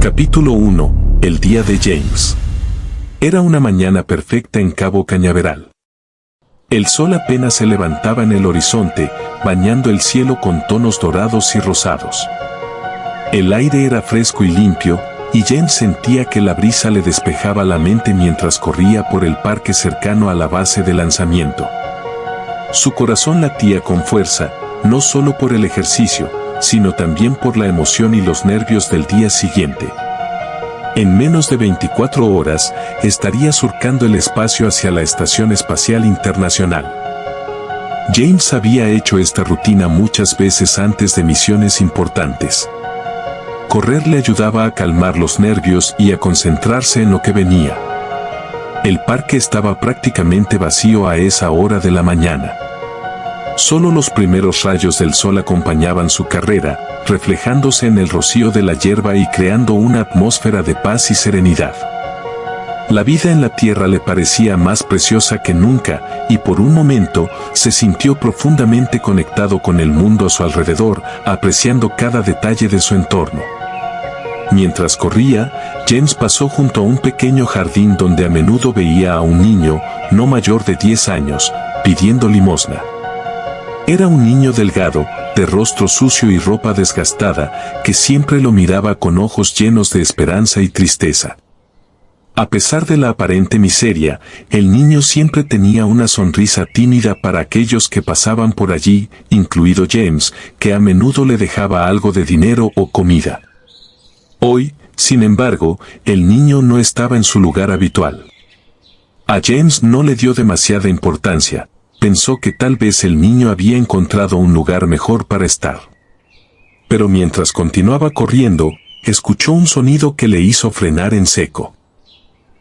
Capítulo 1. El día de James. Era una mañana perfecta en Cabo Cañaveral. El sol apenas se levantaba en el horizonte, bañando el cielo con tonos dorados y rosados. El aire era fresco y limpio, y James sentía que la brisa le despejaba la mente mientras corría por el parque cercano a la base de lanzamiento. Su corazón latía con fuerza, no solo por el ejercicio, sino también por la emoción y los nervios del día siguiente. En menos de 24 horas, estaría surcando el espacio hacia la Estación Espacial Internacional. James había hecho esta rutina muchas veces antes de misiones importantes. Correr le ayudaba a calmar los nervios y a concentrarse en lo que venía. El parque estaba prácticamente vacío a esa hora de la mañana. Solo los primeros rayos del sol acompañaban su carrera, reflejándose en el rocío de la hierba y creando una atmósfera de paz y serenidad. La vida en la tierra le parecía más preciosa que nunca, y por un momento se sintió profundamente conectado con el mundo a su alrededor, apreciando cada detalle de su entorno. Mientras corría, James pasó junto a un pequeño jardín donde a menudo veía a un niño, no mayor de 10 años, pidiendo limosna. Era un niño delgado, de rostro sucio y ropa desgastada, que siempre lo miraba con ojos llenos de esperanza y tristeza. A pesar de la aparente miseria, el niño siempre tenía una sonrisa tímida para aquellos que pasaban por allí, incluido James, que a menudo le dejaba algo de dinero o comida. Hoy, sin embargo, el niño no estaba en su lugar habitual. A James no le dio demasiada importancia. Pensó que tal vez el niño había encontrado un lugar mejor para estar. Pero mientras continuaba corriendo, escuchó un sonido que le hizo frenar en seco.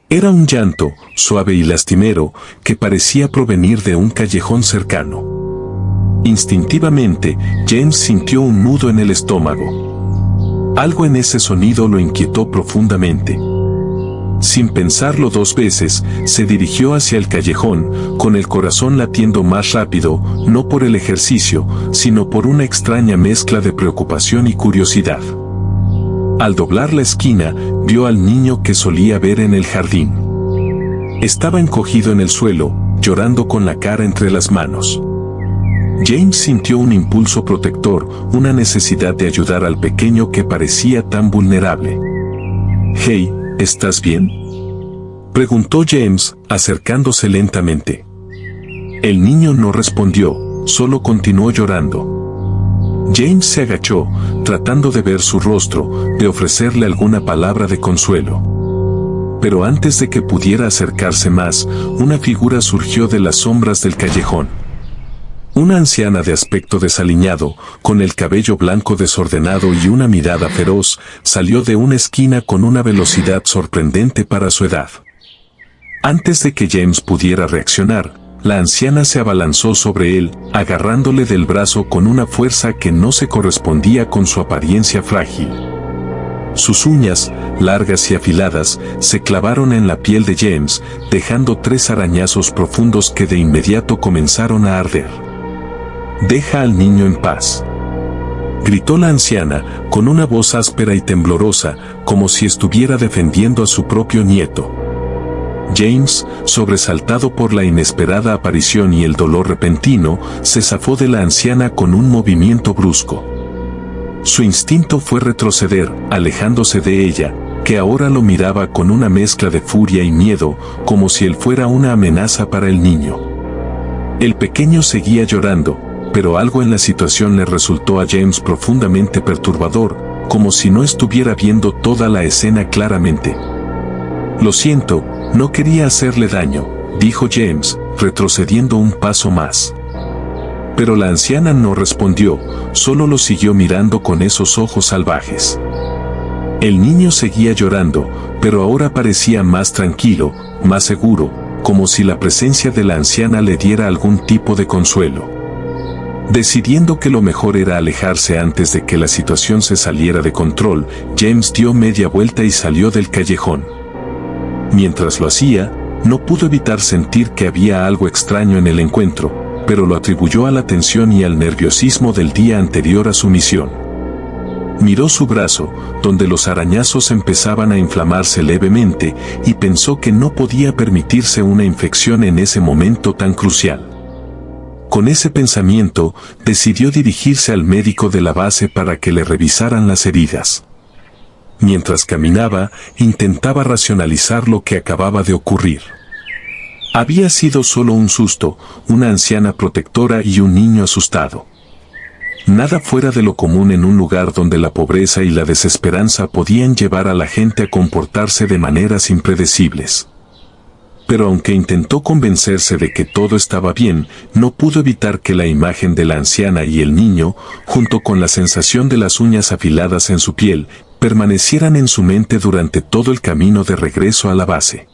Era un llanto, suave y lastimero, que parecía provenir de un callejón cercano. Instintivamente, James sintió un nudo en el estómago. Algo en ese sonido lo inquietó profundamente. Sin pensarlo dos veces, se dirigió hacia el callejón, con el corazón latiendo más rápido, no por el ejercicio, sino por una extraña mezcla de preocupación y curiosidad. Al doblar la esquina, vio al niño que solía ver en el jardín. Estaba encogido en el suelo, llorando con la cara entre las manos. James sintió un impulso protector, una necesidad de ayudar al pequeño que parecía tan vulnerable. «Hey, ¿estás bien?», preguntó James, acercándose lentamente. El niño no respondió, solo continuó llorando. James se agachó, tratando de ver su rostro, de ofrecerle alguna palabra de consuelo. Pero antes de que pudiera acercarse más, una figura surgió de las sombras del callejón. Una anciana de aspecto desaliñado, con el cabello blanco desordenado y una mirada feroz, salió de una esquina con una velocidad sorprendente para su edad. Antes de que James pudiera reaccionar, la anciana se abalanzó sobre él, agarrándole del brazo con una fuerza que no se correspondía con su apariencia frágil. Sus uñas, largas y afiladas, se clavaron en la piel de James, dejando 3 arañazos profundos que de inmediato comenzaron a arder. «Deja al niño en paz», gritó la anciana, con una voz áspera y temblorosa, como si estuviera defendiendo a su propio nieto. James, sobresaltado por la inesperada aparición y el dolor repentino, se zafó de la anciana con un movimiento brusco. Su instinto fue retroceder, alejándose de ella, que ahora lo miraba con una mezcla de furia y miedo, como si él fuera una amenaza para el niño. El pequeño seguía llorando, pero algo en la situación le resultó a James profundamente perturbador, como si no estuviera viendo toda la escena claramente. «Lo siento, no quería hacerle daño», dijo James, retrocediendo un paso más. Pero la anciana no respondió, solo lo siguió mirando con esos ojos salvajes. El niño seguía llorando, pero ahora parecía más tranquilo, más seguro, como si la presencia de la anciana le diera algún tipo de consuelo. Decidiendo que lo mejor era alejarse antes de que la situación se saliera de control, James dio media vuelta y salió del callejón. Mientras lo hacía, no pudo evitar sentir que había algo extraño en el encuentro, pero lo atribuyó a la tensión y al nerviosismo del día anterior a su misión. Miró su brazo, donde los arañazos empezaban a inflamarse levemente, y pensó que no podía permitirse una infección en ese momento tan crucial. Con ese pensamiento, decidió dirigirse al médico de la base para que le revisaran las heridas. Mientras caminaba, intentaba racionalizar lo que acababa de ocurrir. Había sido solo un susto, una anciana protectora y un niño asustado. Nada fuera de lo común en un lugar donde la pobreza y la desesperanza podían llevar a la gente a comportarse de maneras impredecibles. Pero aunque intentó convencerse de que todo estaba bien, no pudo evitar que la imagen de la anciana y el niño, junto con la sensación de las uñas afiladas en su piel, permanecieran en su mente durante todo el camino de regreso a la base.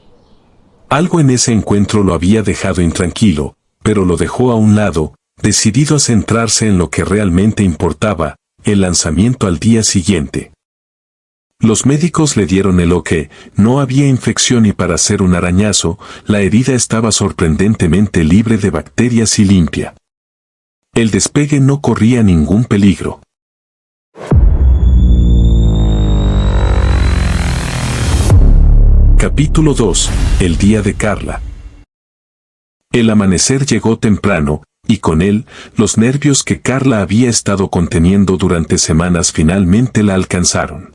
Algo en ese encuentro lo había dejado intranquilo, pero lo dejó a un lado, decidido a centrarse en lo que realmente importaba, el lanzamiento al día siguiente. Los médicos le dieron el ok, no había infección y para ser un arañazo, la herida estaba sorprendentemente libre de bacterias y limpia. El despegue no corría ningún peligro. Capítulo 2. El día de Carla. El amanecer llegó temprano, y con él, los nervios que Carla había estado conteniendo durante semanas finalmente la alcanzaron.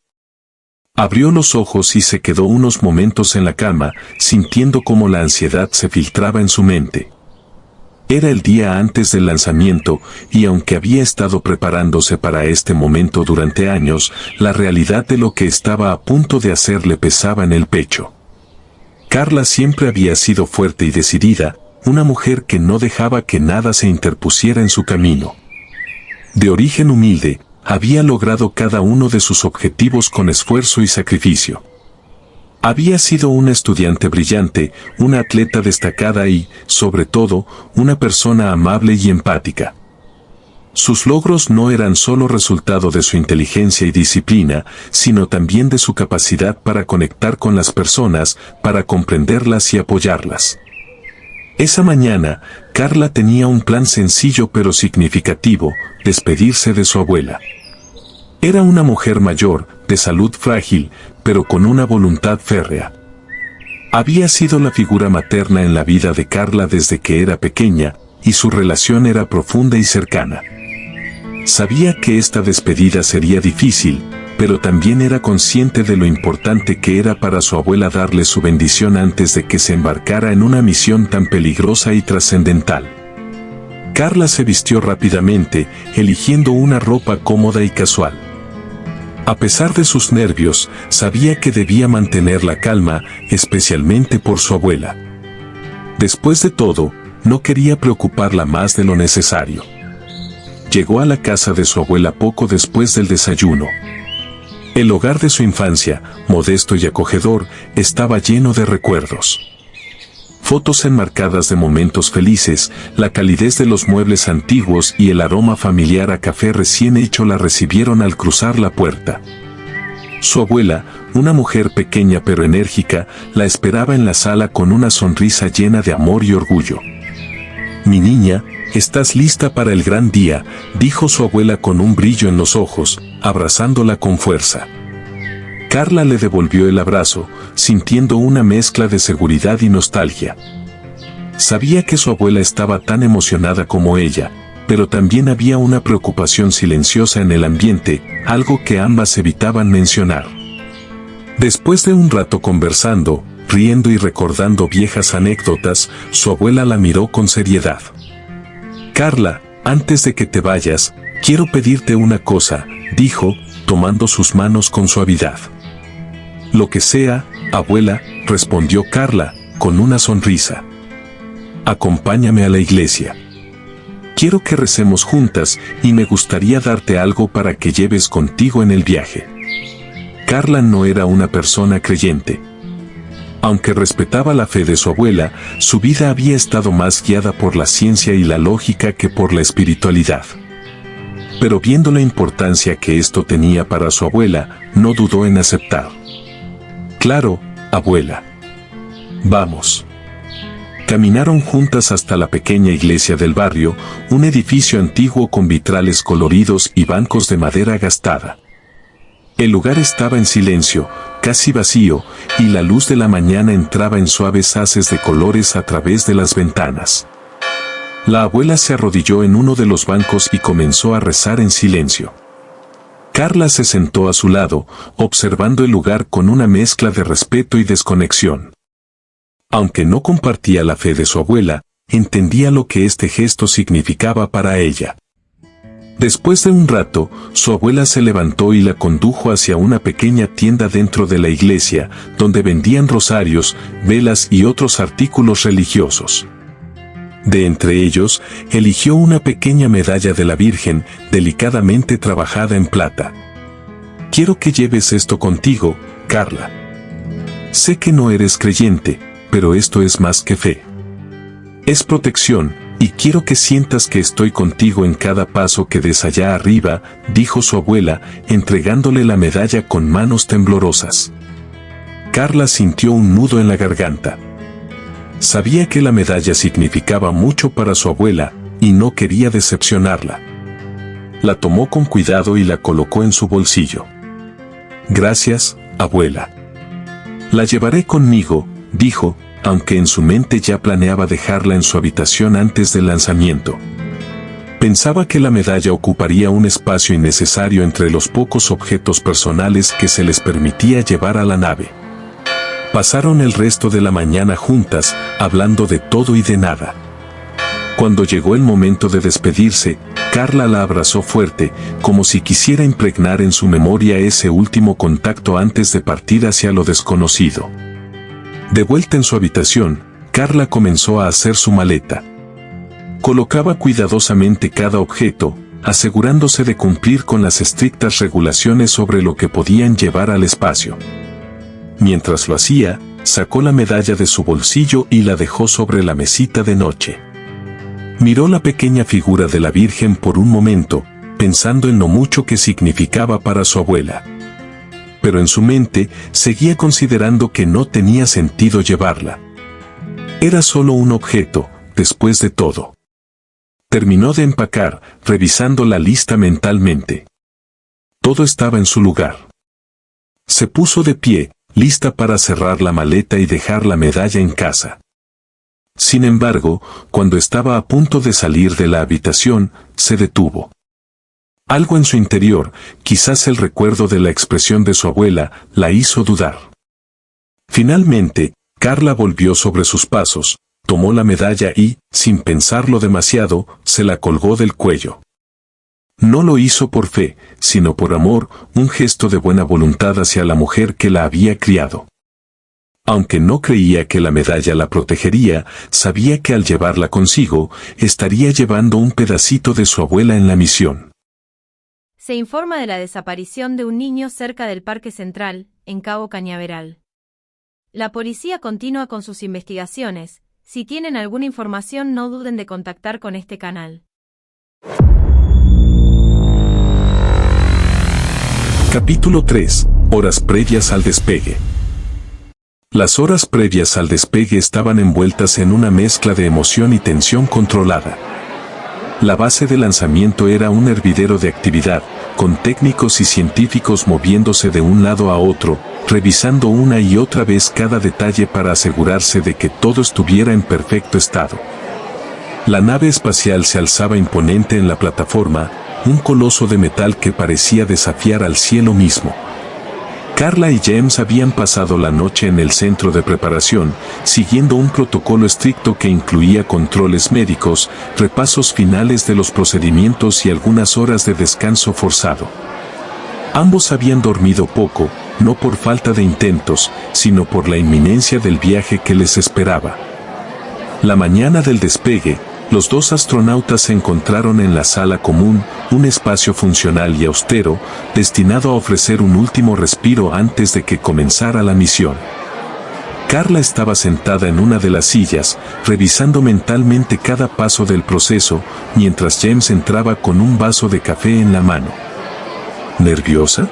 Abrió los ojos y se quedó unos momentos en la cama, sintiendo cómo la ansiedad se filtraba en su mente. Era el día antes del lanzamiento, y aunque había estado preparándose para este momento durante años, la realidad de lo que estaba a punto de hacer le pesaba en el pecho. Carla siempre había sido fuerte y decidida, una mujer que no dejaba que nada se interpusiera en su camino. De origen humilde, había logrado cada uno de sus objetivos con esfuerzo y sacrificio. Había sido una estudiante brillante, una atleta destacada y, sobre todo, una persona amable y empática. Sus logros no eran solo resultado de su inteligencia y disciplina, sino también de su capacidad para conectar con las personas, para comprenderlas y apoyarlas. Esa mañana, Carla tenía un plan sencillo pero significativo: despedirse de su abuela. Era una mujer mayor, de salud frágil, pero con una voluntad férrea. Había sido la figura materna en la vida de Carla desde que era pequeña, y su relación era profunda y cercana. Sabía que esta despedida sería difícil, pero también era consciente de lo importante que era para su abuela darle su bendición antes de que se embarcara en una misión tan peligrosa y trascendental. Carla se vistió rápidamente, eligiendo una ropa cómoda y casual. A pesar de sus nervios, sabía que debía mantener la calma, especialmente por su abuela. Después de todo, no quería preocuparla más de lo necesario. Llegó a la casa de su abuela poco después del desayuno. El hogar de su infancia, modesto y acogedor, estaba lleno de recuerdos. Fotos enmarcadas de momentos felices, la calidez de los muebles antiguos y el aroma familiar a café recién hecho la recibieron al cruzar la puerta. Su abuela, una mujer pequeña pero enérgica, la esperaba en la sala con una sonrisa llena de amor y orgullo. «Mi niña, estás lista para el gran día», dijo su abuela con un brillo en los ojos, abrazándola con fuerza. Carla le devolvió el abrazo, sintiendo una mezcla de seguridad y nostalgia. Sabía que su abuela estaba tan emocionada como ella, pero también había una preocupación silenciosa en el ambiente, algo que ambas evitaban mencionar. Después de un rato conversando, riendo y recordando viejas anécdotas, su abuela la miró con seriedad. «Carla, antes de que te vayas, quiero pedirte una cosa», dijo, tomando sus manos con suavidad. «Lo que sea, abuela», respondió Carla, con una sonrisa. «Acompáñame a la iglesia. Quiero que recemos juntas y me gustaría darte algo para que lleves contigo en el viaje». Carla no era una persona creyente. Aunque respetaba la fe de su abuela, su vida había estado más guiada por la ciencia y la lógica que por la espiritualidad. Pero viendo la importancia que esto tenía para su abuela, no dudó en aceptar. «Claro, abuela. Vamos». Caminaron juntas hasta la pequeña iglesia del barrio, un edificio antiguo con vitrales coloridos y bancos de madera gastada. El lugar estaba en silencio, casi vacío, y la luz de la mañana entraba en suaves haces de colores a través de las ventanas. La abuela se arrodilló en uno de los bancos y comenzó a rezar en silencio. Carla se sentó a su lado, observando el lugar con una mezcla de respeto y desconexión. Aunque no compartía la fe de su abuela, entendía lo que este gesto significaba para ella. Después de un rato, su abuela se levantó y la condujo hacia una pequeña tienda dentro de la iglesia, donde vendían rosarios, velas y otros artículos religiosos. De entre ellos, eligió una pequeña medalla de la Virgen, delicadamente trabajada en plata. «Quiero que lleves esto contigo, Carla. Sé que no eres creyente, pero esto es más que fe. Es protección, y quiero que sientas que estoy contigo en cada paso que des allá arriba», dijo su abuela, entregándole la medalla con manos temblorosas. Carla sintió un nudo en la garganta. Sabía que la medalla significaba mucho para su abuela, y no quería decepcionarla. La tomó con cuidado y la colocó en su bolsillo. «Gracias, abuela. La llevaré conmigo», dijo, aunque en su mente ya planeaba dejarla en su habitación antes del lanzamiento. Pensaba que la medalla ocuparía un espacio innecesario entre los pocos objetos personales que se les permitía llevar a la nave. Pasaron el resto de la mañana juntas, hablando de todo y de nada. Cuando llegó el momento de despedirse, Carla la abrazó fuerte, como si quisiera impregnar en su memoria ese último contacto antes de partir hacia lo desconocido. De vuelta en su habitación, Carla comenzó a hacer su maleta. Colocaba cuidadosamente cada objeto, asegurándose de cumplir con las estrictas regulaciones sobre lo que podían llevar al espacio. Mientras lo hacía, sacó la medalla de su bolsillo y la dejó sobre la mesita de noche. Miró la pequeña figura de la Virgen por un momento, pensando en lo mucho que significaba para su abuela. Pero en su mente seguía considerando que no tenía sentido llevarla. Era solo un objeto, después de todo. Terminó de empacar, revisando la lista mentalmente. Todo estaba en su lugar. Se puso de pie, lista para cerrar la maleta y dejar la medalla en casa. Sin embargo, cuando estaba a punto de salir de la habitación, se detuvo. Algo en su interior, quizás el recuerdo de la expresión de su abuela, la hizo dudar. Finalmente, Carla volvió sobre sus pasos, tomó la medalla y, sin pensarlo demasiado, se la colgó del cuello. No lo hizo por fe, sino por amor, un gesto de buena voluntad hacia la mujer que la había criado. Aunque no creía que la medalla la protegería, sabía que al llevarla consigo, estaría llevando un pedacito de su abuela en la misión. Se informa de la desaparición de un niño cerca del Parque Central, en Cabo Cañaveral. La policía continúa con sus investigaciones. Si tienen alguna información, no duden de contactar con este canal. Capítulo 3. Horas previas al despegue. Las horas previas al despegue estaban envueltas en una mezcla de emoción y tensión controlada. La base de lanzamiento era un hervidero de actividad, con técnicos y científicos moviéndose de un lado a otro, revisando una y otra vez cada detalle para asegurarse de que todo estuviera en perfecto estado. La nave espacial se alzaba imponente en la plataforma, un coloso de metal que parecía desafiar al cielo mismo. Carla y James habían pasado la noche en el centro de preparación, siguiendo un protocolo estricto que incluía controles médicos, repasos finales de los procedimientos y algunas horas de descanso forzado. Ambos habían dormido poco, no por falta de intentos, sino por la inminencia del viaje que les esperaba. La mañana del despegue, los dos astronautas se encontraron en la sala común, un espacio funcional y austero, destinado a ofrecer un último respiro antes de que comenzara la misión. Carla estaba sentada en una de las sillas, revisando mentalmente cada paso del proceso, mientras James entraba con un vaso de café en la mano. ¿Nerviosa?,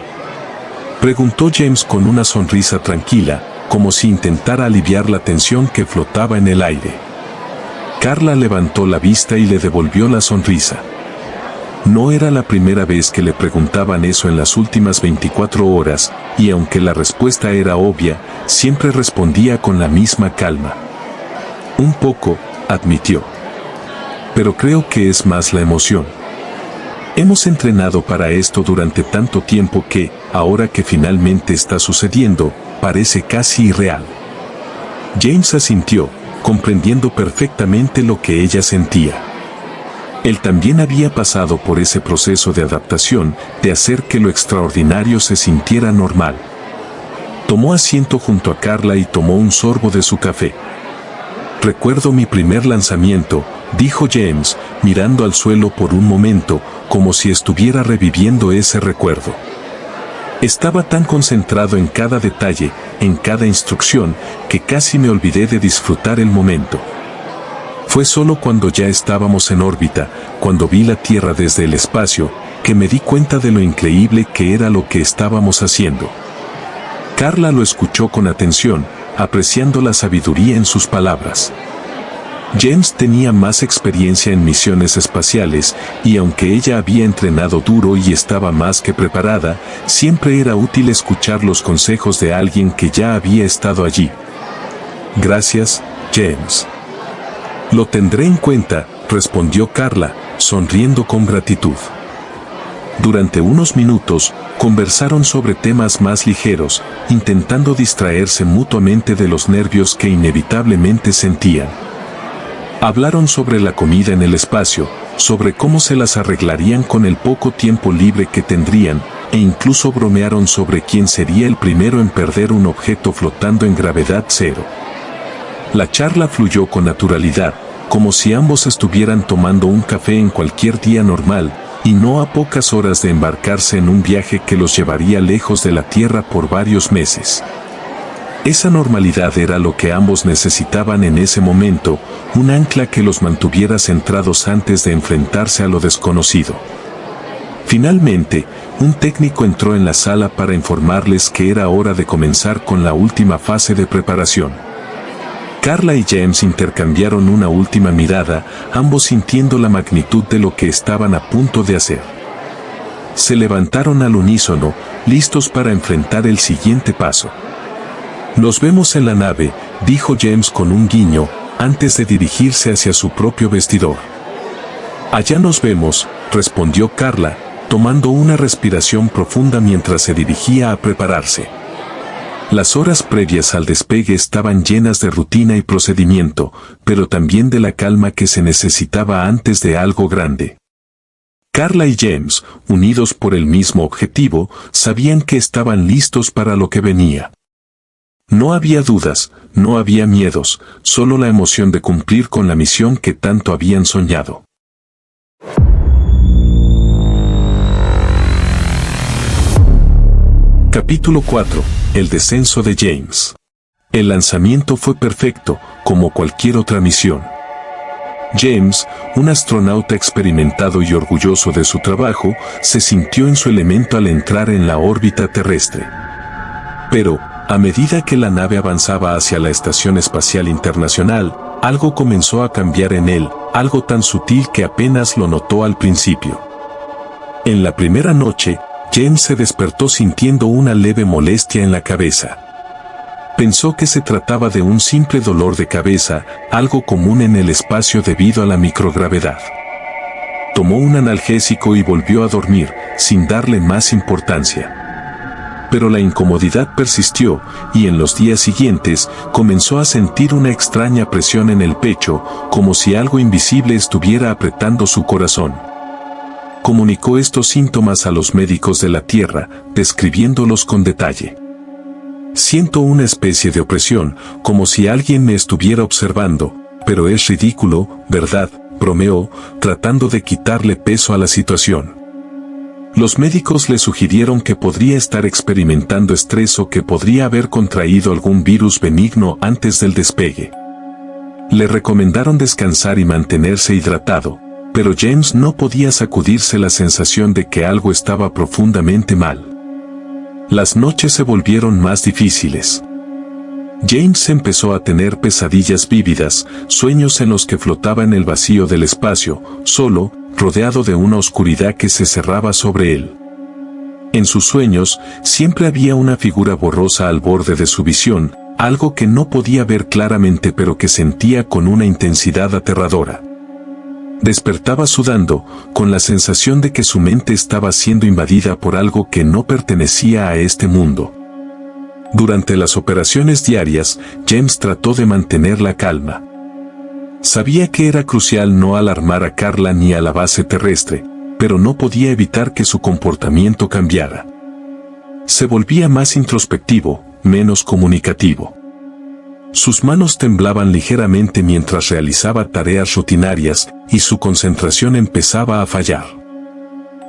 preguntó James con una sonrisa tranquila, como si intentara aliviar la tensión que flotaba en el aire. Carla levantó la vista y le devolvió la sonrisa. No era la primera vez que le preguntaban eso en las últimas 24 horas, y aunque la respuesta era obvia, siempre respondía con la misma calma. Un poco, admitió. Pero creo que es más la emoción. Hemos entrenado para esto durante tanto tiempo que, ahora que finalmente está sucediendo, parece casi irreal. James asintió, comprendiendo perfectamente lo que ella sentía. Él también había pasado por ese proceso de adaptación, de hacer que lo extraordinario se sintiera normal. Tomó asiento junto a Carla y tomó un sorbo de su café. Recuerdo mi primer lanzamiento, dijo James, mirando al suelo por un momento, como si estuviera reviviendo ese recuerdo. Estaba tan concentrado en cada detalle, en cada instrucción, que casi me olvidé de disfrutar el momento. Fue solo cuando ya estábamos en órbita, cuando vi la Tierra desde el espacio, que me di cuenta de lo increíble que era lo que estábamos haciendo. Carla lo escuchó con atención, apreciando la sabiduría en sus palabras. James tenía más experiencia en misiones espaciales, y aunque ella había entrenado duro y estaba más que preparada, siempre era útil escuchar los consejos de alguien que ya había estado allí. Gracias, James. Lo tendré en cuenta, respondió Carla, sonriendo con gratitud. Durante unos minutos, conversaron sobre temas más ligeros, intentando distraerse mutuamente de los nervios que inevitablemente sentían. Hablaron sobre la comida en el espacio, sobre cómo se las arreglarían con el poco tiempo libre que tendrían, e incluso bromearon sobre quién sería el primero en perder un objeto flotando en gravedad cero. La charla fluyó con naturalidad, como si ambos estuvieran tomando un café en cualquier día normal, y no a pocas horas de embarcarse en un viaje que los llevaría lejos de la Tierra por varios meses. Esa normalidad era lo que ambos necesitaban en ese momento, un ancla que los mantuviera centrados antes de enfrentarse a lo desconocido. Finalmente, un técnico entró en la sala para informarles que era hora de comenzar con la última fase de preparación. Carla y James intercambiaron una última mirada, ambos sintiendo la magnitud de lo que estaban a punto de hacer. Se levantaron al unísono, listos para enfrentar el siguiente paso. «Nos vemos en la nave», dijo James con un guiño, antes de dirigirse hacia su propio vestidor. «Allá nos vemos», respondió Carla, tomando una respiración profunda mientras se dirigía a prepararse. Las horas previas al despegue estaban llenas de rutina y procedimiento, pero también de la calma que se necesitaba antes de algo grande. Carla y James, unidos por el mismo objetivo, sabían que estaban listos para lo que venía. No había dudas, no había miedos, solo la emoción de cumplir con la misión que tanto habían soñado. Capítulo 4. El descenso de James. El lanzamiento fue perfecto, como cualquier otra misión. James, un astronauta experimentado y orgulloso de su trabajo, se sintió en su elemento al entrar en la órbita terrestre. Pero, a medida que la nave avanzaba hacia la Estación Espacial Internacional, algo comenzó a cambiar en él, algo tan sutil que apenas lo notó al principio. En la primera noche, James se despertó sintiendo una leve molestia en la cabeza. Pensó que se trataba de un simple dolor de cabeza, algo común en el espacio debido a la microgravedad. Tomó un analgésico y volvió a dormir, sin darle más importancia. Pero la incomodidad persistió, y en los días siguientes comenzó a sentir una extraña presión en el pecho, como si algo invisible estuviera apretando su corazón. Comunicó estos síntomas a los médicos de la Tierra, describiéndolos con detalle. «Siento una especie de opresión, como si alguien me estuviera observando, pero es ridículo, ¿verdad?», bromeó, tratando de quitarle peso a la situación. Los médicos le sugirieron que podría estar experimentando estrés o que podría haber contraído algún virus benigno antes del despegue. Le recomendaron descansar y mantenerse hidratado, pero James no podía sacudirse la sensación de que algo estaba profundamente mal. Las noches se volvieron más difíciles. James empezó a tener pesadillas vívidas, sueños en los que flotaba en el vacío del espacio, solo, rodeado de una oscuridad que se cerraba sobre él. En sus sueños, siempre había una figura borrosa al borde de su visión, algo que no podía ver claramente pero que sentía con una intensidad aterradora. Despertaba sudando, con la sensación de que su mente estaba siendo invadida por algo que no pertenecía a este mundo. Durante las operaciones diarias, James trató de mantener la calma. Sabía que era crucial no alarmar a Carla ni a la base terrestre, pero no podía evitar que su comportamiento cambiara. Se volvía más introspectivo, menos comunicativo. Sus manos temblaban ligeramente mientras realizaba tareas rutinarias y su concentración empezaba a fallar.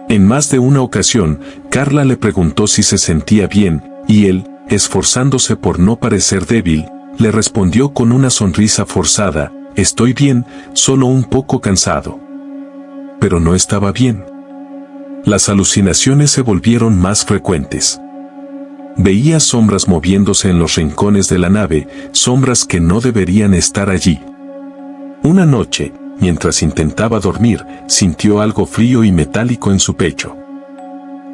En más de una ocasión, Carla le preguntó si se sentía bien, y él, esforzándose por no parecer débil, le respondió con una sonrisa forzada: «Estoy bien, solo un poco cansado». Pero no estaba bien. Las alucinaciones se volvieron más frecuentes. Veía sombras moviéndose en los rincones de la nave, sombras que no deberían estar allí. Una noche, mientras intentaba dormir, sintió algo frío y metálico en su pecho.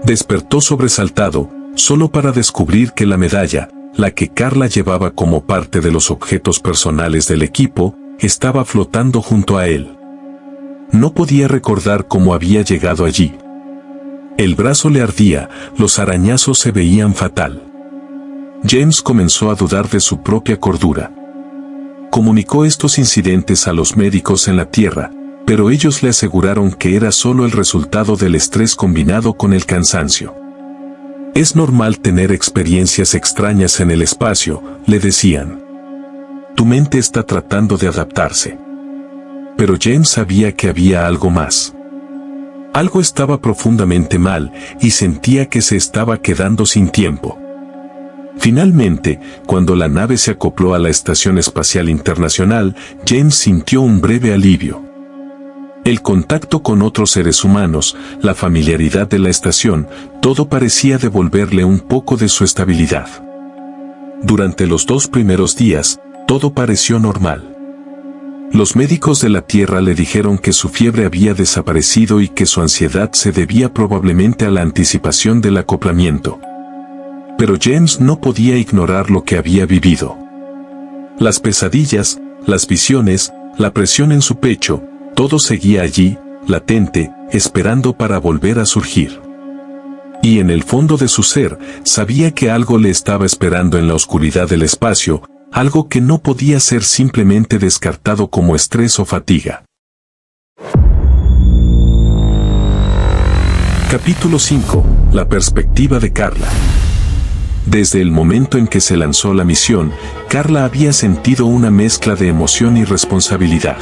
Despertó sobresaltado, solo para descubrir que la medalla, la que Carla llevaba como parte de los objetos personales del equipo, estaba flotando junto a él. No podía recordar cómo había llegado allí. El brazo le ardía, los arañazos se veían fatal. James comenzó a dudar de su propia cordura. Comunicó estos incidentes a los médicos en la Tierra, pero ellos le aseguraron que era solo el resultado del estrés combinado con el cansancio. Es normal tener experiencias extrañas en el espacio, le decían. Tu mente está tratando de adaptarse. Pero James sabía que había algo más. Algo estaba profundamente mal y sentía que se estaba quedando sin tiempo. Finalmente, cuando la nave se acopló a la Estación Espacial Internacional, James sintió un breve alivio. El contacto con otros seres humanos, la familiaridad de la estación, todo parecía devolverle un poco de su estabilidad. Durante los 2 primeros días, todo pareció normal. Los médicos de la Tierra le dijeron que su fiebre había desaparecido y que su ansiedad se debía probablemente a la anticipación del acoplamiento. Pero James no podía ignorar lo que había vivido. Las pesadillas, las visiones, la presión en su pecho, todo seguía allí, latente, esperando para volver a surgir. Y en el fondo de su ser, sabía que algo le estaba esperando en la oscuridad del espacio, algo que no podía ser simplemente descartado como estrés o fatiga. Capítulo 5. La perspectiva de Carla. Desde el momento en que se lanzó la misión, Carla había sentido una mezcla de emoción y responsabilidad.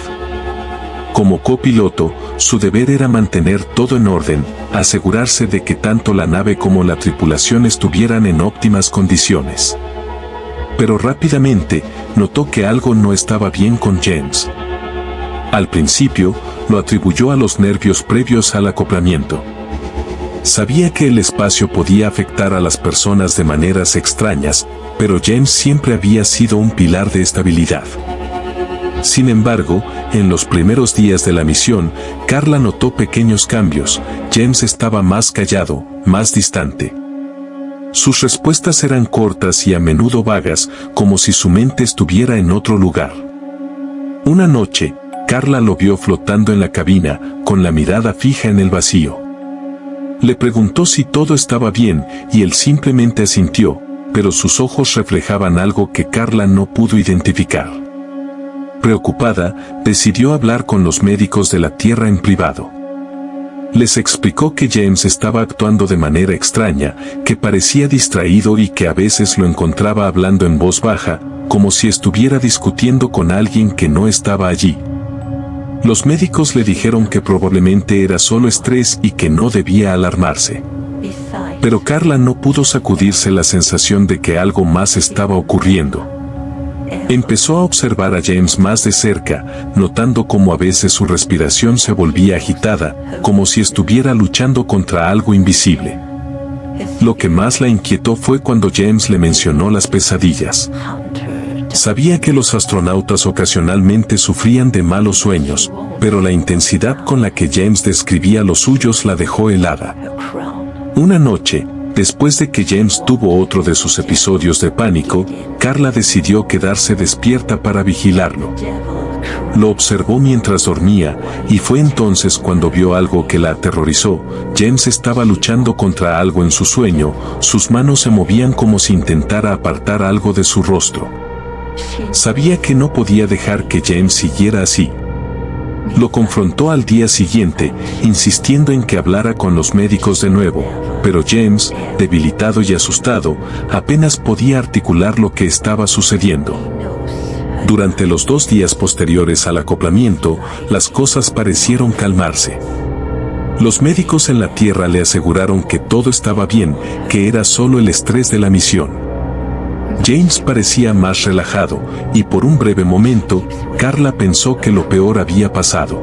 Como copiloto, su deber era mantener todo en orden, asegurarse de que tanto la nave como la tripulación estuvieran en óptimas condiciones. Pero rápidamente, notó que algo no estaba bien con James. Al principio, lo atribuyó a los nervios previos al acoplamiento. Sabía que el espacio podía afectar a las personas de maneras extrañas, pero James siempre había sido un pilar de estabilidad. Sin embargo, en los primeros días de la misión, Carla notó pequeños cambios. James estaba más callado, más distante. Sus respuestas eran cortas y a menudo vagas, como si su mente estuviera en otro lugar. Una noche, Carla lo vio flotando en la cabina, con la mirada fija en el vacío. Le preguntó si todo estaba bien, y él simplemente asintió, pero sus ojos reflejaban algo que Carla no pudo identificar. Preocupada, decidió hablar con los médicos de la Tierra en privado. Les explicó que James estaba actuando de manera extraña, que parecía distraído y que a veces lo encontraba hablando en voz baja, como si estuviera discutiendo con alguien que no estaba allí. Los médicos le dijeron que probablemente era solo estrés y que no debía alarmarse. Pero Carla no pudo sacudirse la sensación de que algo más estaba ocurriendo. Empezó a observar a James más de cerca, notando cómo a veces su respiración se volvía agitada, como si estuviera luchando contra algo invisible. Lo que más la inquietó fue cuando James le mencionó las pesadillas. Sabía que los astronautas ocasionalmente sufrían de malos sueños, pero la intensidad con la que James describía los suyos la dejó helada. Una noche, después de que James tuvo otro de sus episodios de pánico, Carla decidió quedarse despierta para vigilarlo. Lo observó mientras dormía, y fue entonces cuando vio algo que la aterrorizó. James estaba luchando contra algo en su sueño, sus manos se movían como si intentara apartar algo de su rostro. Sabía que no podía dejar que James siguiera así. Lo confrontó al día siguiente, insistiendo en que hablara con los médicos de nuevo, pero James, debilitado y asustado, apenas podía articular lo que estaba sucediendo. Durante los 2 días posteriores al acoplamiento, las cosas parecieron calmarse. Los médicos en la Tierra le aseguraron que todo estaba bien, que era solo el estrés de la misión. James parecía más relajado, y por un breve momento, Carla pensó que lo peor había pasado.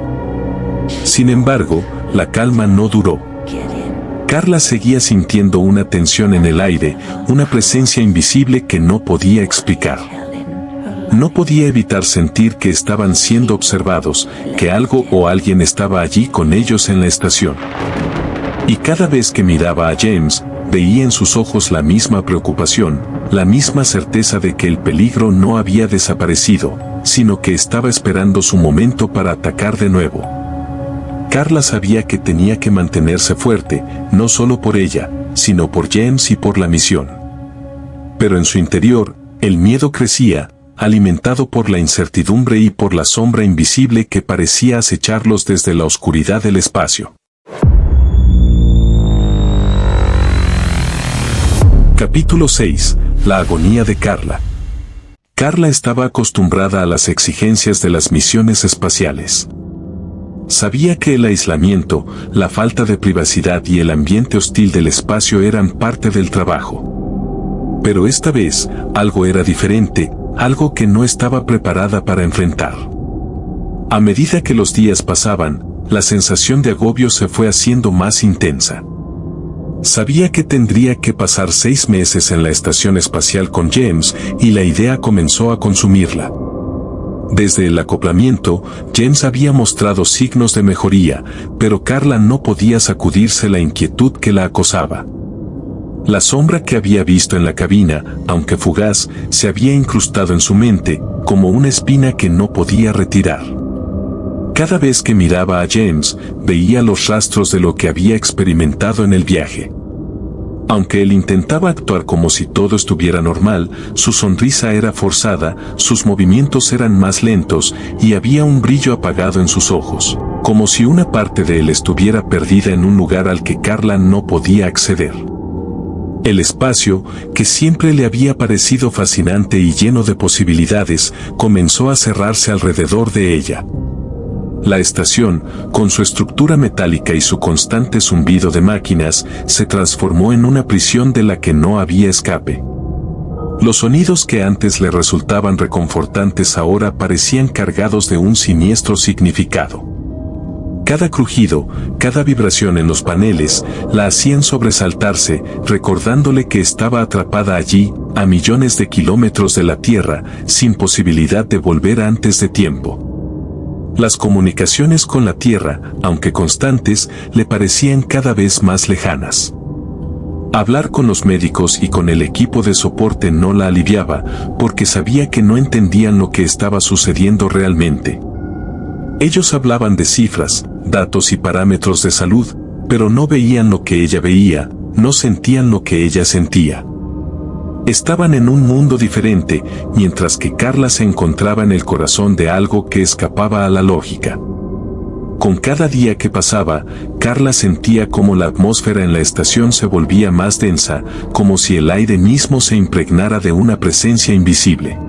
Sin embargo, la calma no duró. Carla seguía sintiendo una tensión en el aire, una presencia invisible que no podía explicar. No podía evitar sentir que estaban siendo observados, que algo o alguien estaba allí con ellos en la estación. Y cada vez que miraba a James, veía en sus ojos la misma preocupación, la misma certeza de que el peligro no había desaparecido, sino que estaba esperando su momento para atacar de nuevo. Carla sabía que tenía que mantenerse fuerte, no solo por ella, sino por James y por la misión. Pero en su interior, el miedo crecía, alimentado por la incertidumbre y por la sombra invisible que parecía acecharlos desde la oscuridad del espacio. Capítulo 6. La agonía de Carla. Carla estaba acostumbrada a las exigencias de las misiones espaciales. Sabía que el aislamiento, la falta de privacidad y el ambiente hostil del espacio eran parte del trabajo. Pero esta vez, algo era diferente, algo que no estaba preparada para enfrentar. A medida que los días pasaban, la sensación de agobio se fue haciendo más intensa. Sabía que tendría que pasar 6 meses en la estación espacial con James, y la idea comenzó a consumirla. Desde el acoplamiento, James había mostrado signos de mejoría, pero Carla no podía sacudirse la inquietud que la acosaba. La sombra que había visto en la cabina, aunque fugaz, se había incrustado en su mente, como una espina que no podía retirar. Cada vez que miraba a James, veía los rastros de lo que había experimentado en el viaje. Aunque él intentaba actuar como si todo estuviera normal, su sonrisa era forzada, sus movimientos eran más lentos, y había un brillo apagado en sus ojos, como si una parte de él estuviera perdida en un lugar al que Carla no podía acceder. El espacio, que siempre le había parecido fascinante y lleno de posibilidades, comenzó a cerrarse alrededor de ella. La estación, con su estructura metálica y su constante zumbido de máquinas, se transformó en una prisión de la que no había escape. Los sonidos que antes le resultaban reconfortantes ahora parecían cargados de un siniestro significado. Cada crujido, cada vibración en los paneles, la hacían sobresaltarse, recordándole que estaba atrapada allí, a millones de kilómetros de la Tierra, sin posibilidad de volver antes de tiempo. Las comunicaciones con la Tierra, aunque constantes, le parecían cada vez más lejanas. Hablar con los médicos y con el equipo de soporte no la aliviaba, porque sabía que no entendían lo que estaba sucediendo realmente. Ellos hablaban de cifras, datos y parámetros de salud, pero no veían lo que ella veía, no sentían lo que ella sentía. Estaban en un mundo diferente, mientras que Carla se encontraba en el corazón de algo que escapaba a la lógica. Con cada día que pasaba, Carla sentía como la atmósfera en la estación se volvía más densa, como si el aire mismo se impregnara de una presencia invisible.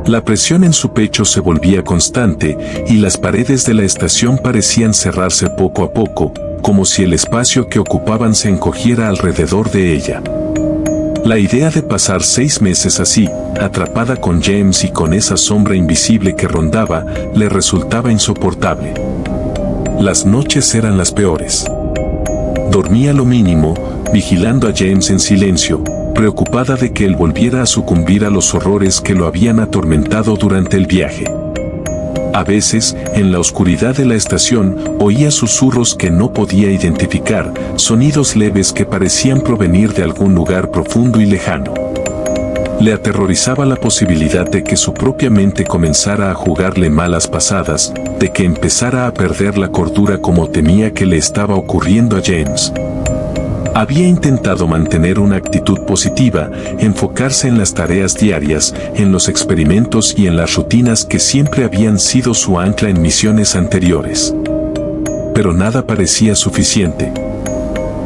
La presión en su pecho se volvía constante, y las paredes de la estación parecían cerrarse poco a poco, como si el espacio que ocupaban se encogiera alrededor de ella. La idea de pasar 6 meses así, atrapada con James y con esa sombra invisible que rondaba, le resultaba insoportable. Las noches eran las peores. Dormía lo mínimo, vigilando a James en silencio, preocupada de que él volviera a sucumbir a los horrores que lo habían atormentado durante el viaje. A veces, en la oscuridad de la estación, oía susurros que no podía identificar, sonidos leves que parecían provenir de algún lugar profundo y lejano. Le aterrorizaba la posibilidad de que su propia mente comenzara a jugarle malas pasadas, de que empezara a perder la cordura como temía que le estaba ocurriendo a James. Había intentado mantener una actitud positiva, enfocarse en las tareas diarias, en los experimentos y en las rutinas que siempre habían sido su ancla en misiones anteriores. Pero nada parecía suficiente.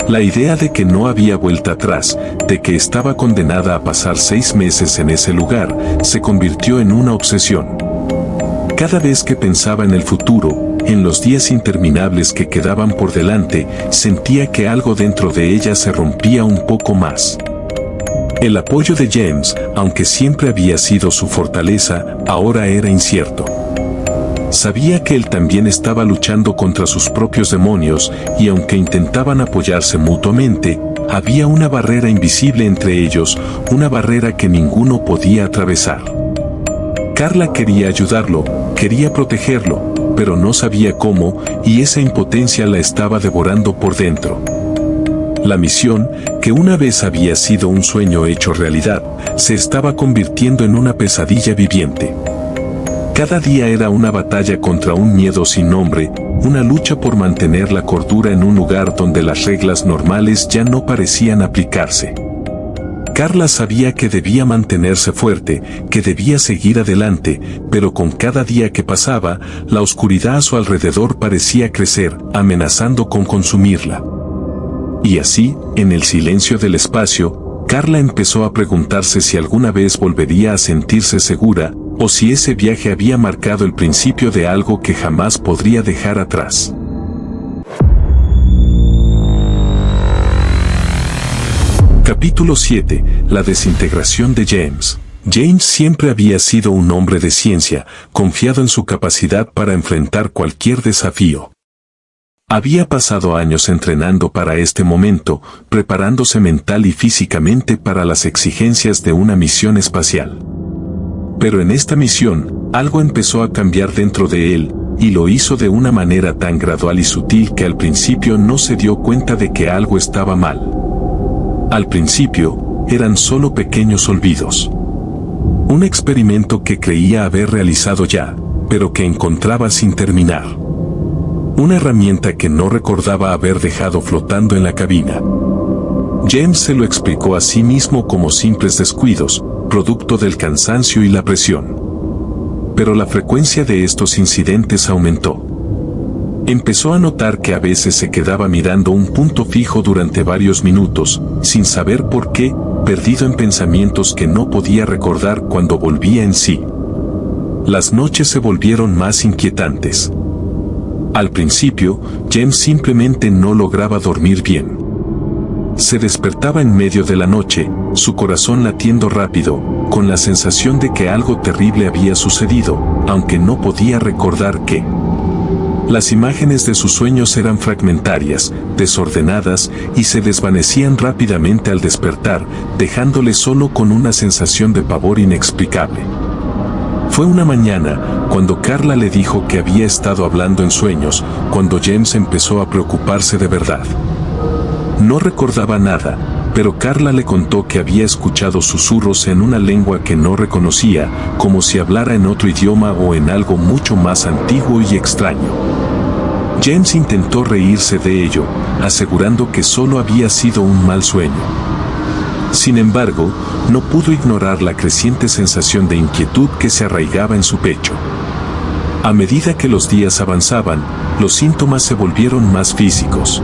La idea de que no había vuelta atrás, de que estaba condenada a pasar 6 meses en ese lugar, se convirtió en una obsesión. Cada vez que pensaba en el futuro, en los días interminables que quedaban por delante, sentía que algo dentro de ella se rompía un poco más. El apoyo de James, aunque siempre había sido su fortaleza, ahora era incierto. Sabía que él también estaba luchando contra sus propios demonios, y aunque intentaban apoyarse mutuamente, había una barrera invisible entre ellos, una barrera que ninguno podía atravesar. Carla quería ayudarlo, quería protegerlo, pero no sabía cómo, y esa impotencia la estaba devorando por dentro. La misión, que una vez había sido un sueño hecho realidad, se estaba convirtiendo en una pesadilla viviente. Cada día era una batalla contra un miedo sin nombre, una lucha por mantener la cordura en un lugar donde las reglas normales ya no parecían aplicarse. Carla sabía que debía mantenerse fuerte, que debía seguir adelante, pero con cada día que pasaba, la oscuridad a su alrededor parecía crecer, amenazando con consumirla. Y así, en el silencio del espacio, Carla empezó a preguntarse si alguna vez volvería a sentirse segura, o si ese viaje había marcado el principio de algo que jamás podría dejar atrás. Capítulo 7. La desintegración de James. James siempre había sido un hombre de ciencia, confiado en su capacidad para enfrentar cualquier desafío. Había pasado años entrenando para este momento, preparándose mental y físicamente para las exigencias de una misión espacial. Pero en esta misión, algo empezó a cambiar dentro de él, y lo hizo de una manera tan gradual y sutil que al principio no se dio cuenta de que algo estaba mal. Al principio, eran solo pequeños olvidos. Un experimento que creía haber realizado ya, pero que encontraba sin terminar. Una herramienta que no recordaba haber dejado flotando en la cabina. James se lo explicó a sí mismo como simples descuidos, producto del cansancio y la presión. Pero la frecuencia de estos incidentes aumentó. Empezó a notar que a veces se quedaba mirando un punto fijo durante varios minutos, sin saber por qué, perdido en pensamientos que no podía recordar cuando volvía en sí. Las noches se volvieron más inquietantes. Al principio, James simplemente no lograba dormir bien. Se despertaba en medio de la noche, su corazón latiendo rápido, con la sensación de que algo terrible había sucedido, aunque no podía recordar qué. Las imágenes de sus sueños eran fragmentarias, desordenadas, y se desvanecían rápidamente al despertar, dejándole solo con una sensación de pavor inexplicable. Fue una mañana, cuando Carla le dijo que había estado hablando en sueños, cuando James empezó a preocuparse de verdad. No recordaba nada, pero Carla le contó que había escuchado susurros en una lengua que no reconocía, como si hablara en otro idioma o en algo mucho más antiguo y extraño. James intentó reírse de ello, asegurando que solo había sido un mal sueño. Sin embargo, no pudo ignorar la creciente sensación de inquietud que se arraigaba en su pecho. A medida que los días avanzaban, los síntomas se volvieron más físicos.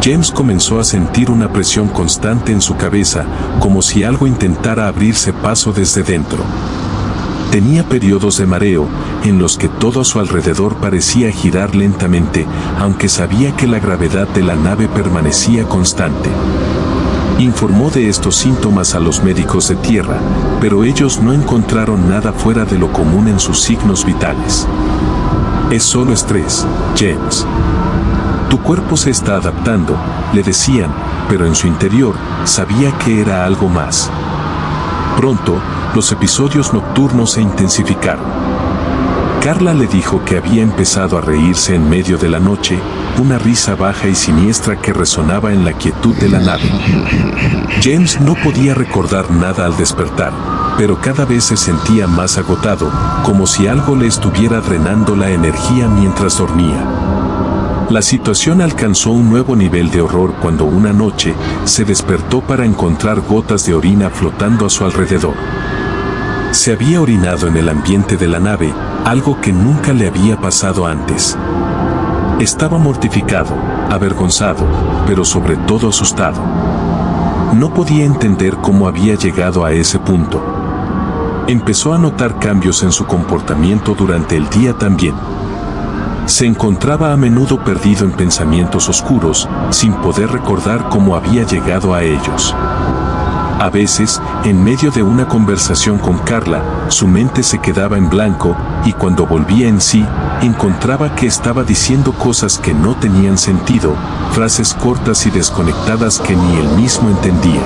James comenzó a sentir una presión constante en su cabeza, como si algo intentara abrirse paso desde dentro. Tenía periodos de mareo, en los que todo a su alrededor parecía girar lentamente, aunque sabía que la gravedad de la nave permanecía constante. Informó de estos síntomas a los médicos de tierra, pero ellos no encontraron nada fuera de lo común en sus signos vitales. Es solo estrés, James. Tu cuerpo se está adaptando, le decían, pero en su interior sabía que era algo más. Pronto, los episodios nocturnos se intensificaron. Carla le dijo que había empezado a reírse en medio de la noche, una risa baja y siniestra que resonaba en la quietud de la nave. James no podía recordar nada al despertar, pero cada vez se sentía más agotado, como si algo le estuviera drenando la energía mientras dormía. La situación alcanzó un nuevo nivel de horror cuando una noche se despertó para encontrar gotas de orina flotando a su alrededor. Se había orinado en el ambiente de la nave, algo que nunca le había pasado antes. Estaba mortificado, avergonzado, pero sobre todo asustado. No podía entender cómo había llegado a ese punto. Empezó a notar cambios en su comportamiento durante el día también. Se encontraba a menudo perdido en pensamientos oscuros, sin poder recordar cómo había llegado a ellos. A veces, en medio de una conversación con Carla, su mente se quedaba en blanco, y cuando volvía en sí, encontraba que estaba diciendo cosas que no tenían sentido, frases cortas y desconectadas que ni él mismo entendía.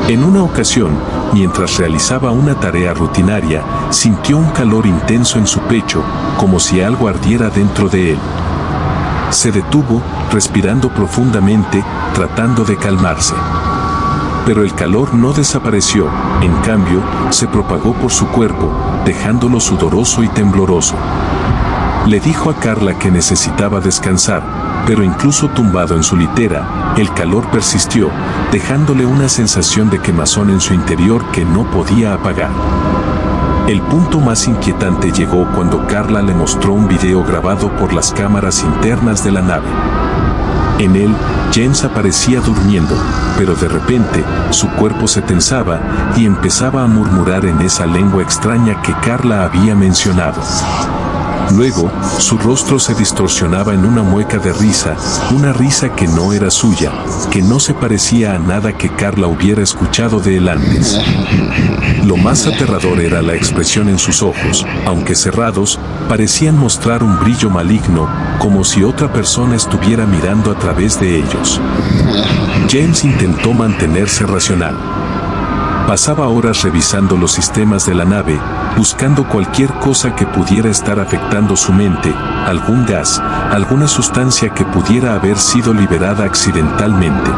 En una ocasión, mientras realizaba una tarea rutinaria, sintió un calor intenso en su pecho, como si algo ardiera dentro de él. Se detuvo, respirando profundamente, tratando de calmarse. Pero el calor no desapareció, en cambio, se propagó por su cuerpo, dejándolo sudoroso y tembloroso. Le dijo a Carla que necesitaba descansar, pero incluso tumbado en su litera, el calor persistió, dejándole una sensación de quemazón en su interior que no podía apagar. El punto más inquietante llegó cuando Carla le mostró un video grabado por las cámaras internas de la nave. En él, James aparecía durmiendo, pero de repente, su cuerpo se tensaba y empezaba a murmurar en esa lengua extraña que Carla había mencionado. Luego, su rostro se distorsionaba en una mueca de risa, una risa que no era suya, que no se parecía a nada que Carla hubiera escuchado de él antes. Lo más aterrador era la expresión en sus ojos, aunque cerrados, parecían mostrar un brillo maligno, como si otra persona estuviera mirando a través de ellos. James intentó mantenerse racional. Pasaba horas revisando los sistemas de la nave, buscando cualquier cosa que pudiera estar afectando su mente, algún gas, alguna sustancia que pudiera haber sido liberada accidentalmente.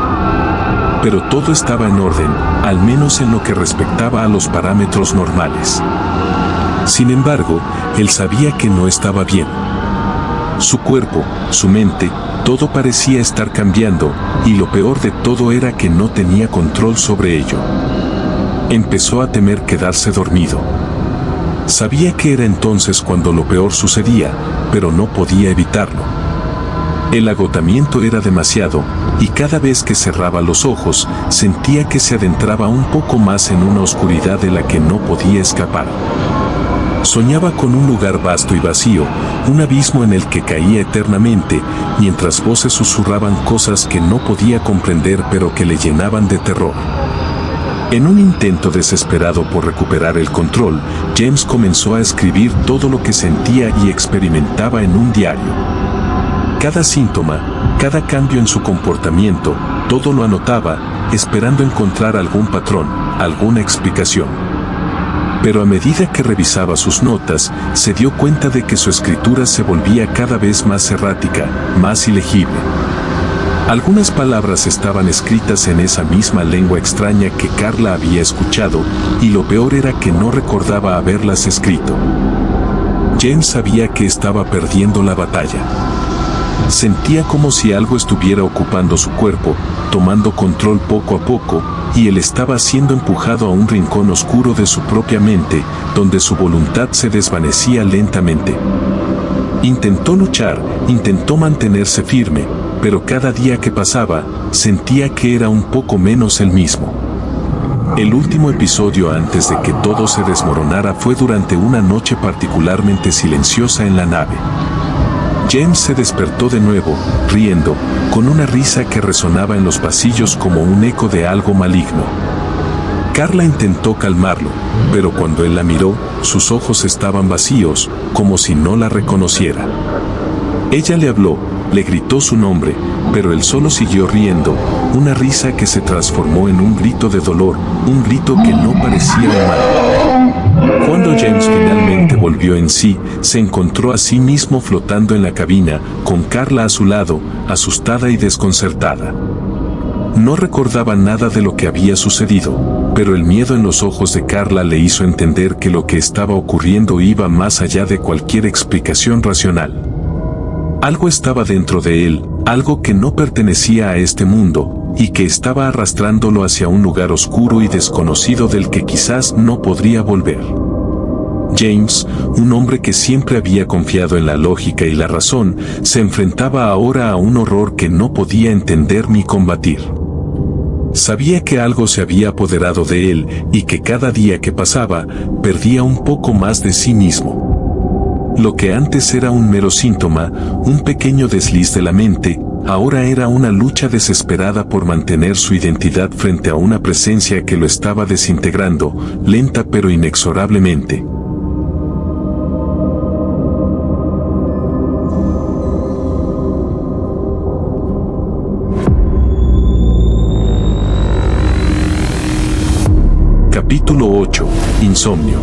Pero todo estaba en orden, al menos en lo que respectaba a los parámetros normales. Sin embargo, él sabía que no estaba bien. Su cuerpo, su mente, todo parecía estar cambiando, y lo peor de todo era que no tenía control sobre ello. Empezó a temer quedarse dormido. Sabía que era entonces cuando lo peor sucedía, pero no podía evitarlo. El agotamiento era demasiado, y cada vez que cerraba los ojos, sentía que se adentraba un poco más en una oscuridad de la que no podía escapar. Soñaba con un lugar vasto y vacío, un abismo en el que caía eternamente, mientras voces susurraban cosas que no podía comprender pero que le llenaban de terror. En un intento desesperado por recuperar el control, James comenzó a escribir todo lo que sentía y experimentaba en un diario. Cada síntoma, cada cambio en su comportamiento, todo lo anotaba, esperando encontrar algún patrón, alguna explicación. Pero a medida que revisaba sus notas, se dio cuenta de que su escritura se volvía cada vez más errática, más ilegible. Algunas palabras estaban escritas en esa misma lengua extraña que Carla había escuchado, y lo peor era que no recordaba haberlas escrito. James sabía que estaba perdiendo la batalla. Sentía como si algo estuviera ocupando su cuerpo, tomando control poco a poco, y él estaba siendo empujado a un rincón oscuro de su propia mente, donde su voluntad se desvanecía lentamente. Intentó luchar, intentó mantenerse firme, pero cada día que pasaba, sentía que era un poco menos el mismo. El último episodio antes de que todo se desmoronara fue durante una noche particularmente silenciosa en la nave. James se despertó de nuevo, riendo, con una risa que resonaba en los pasillos como un eco de algo maligno. Carla intentó calmarlo, pero cuando él la miró, sus ojos estaban vacíos, como si no la reconociera. Ella le habló, le gritó su nombre, pero él solo siguió riendo, una risa que se transformó en un grito de dolor, un grito que no parecía humano. Cuando James finalmente volvió en sí, se encontró a sí mismo flotando en la cabina, con Carla a su lado, asustada y desconcertada. No recordaba nada de lo que había sucedido, pero el miedo en los ojos de Carla le hizo entender que lo que estaba ocurriendo iba más allá de cualquier explicación racional. Algo estaba dentro de él, algo que no pertenecía a este mundo, y que estaba arrastrándolo hacia un lugar oscuro y desconocido del que quizás no podría volver. James, un hombre que siempre había confiado en la lógica y la razón, se enfrentaba ahora a un horror que no podía entender ni combatir. Sabía que algo se había apoderado de él y que cada día que pasaba, perdía un poco más de sí mismo. Lo que antes era un mero síntoma, un pequeño desliz de la mente, ahora era una lucha desesperada por mantener su identidad frente a una presencia que lo estaba desintegrando, lenta pero inexorablemente. Capítulo 8. Insomnio.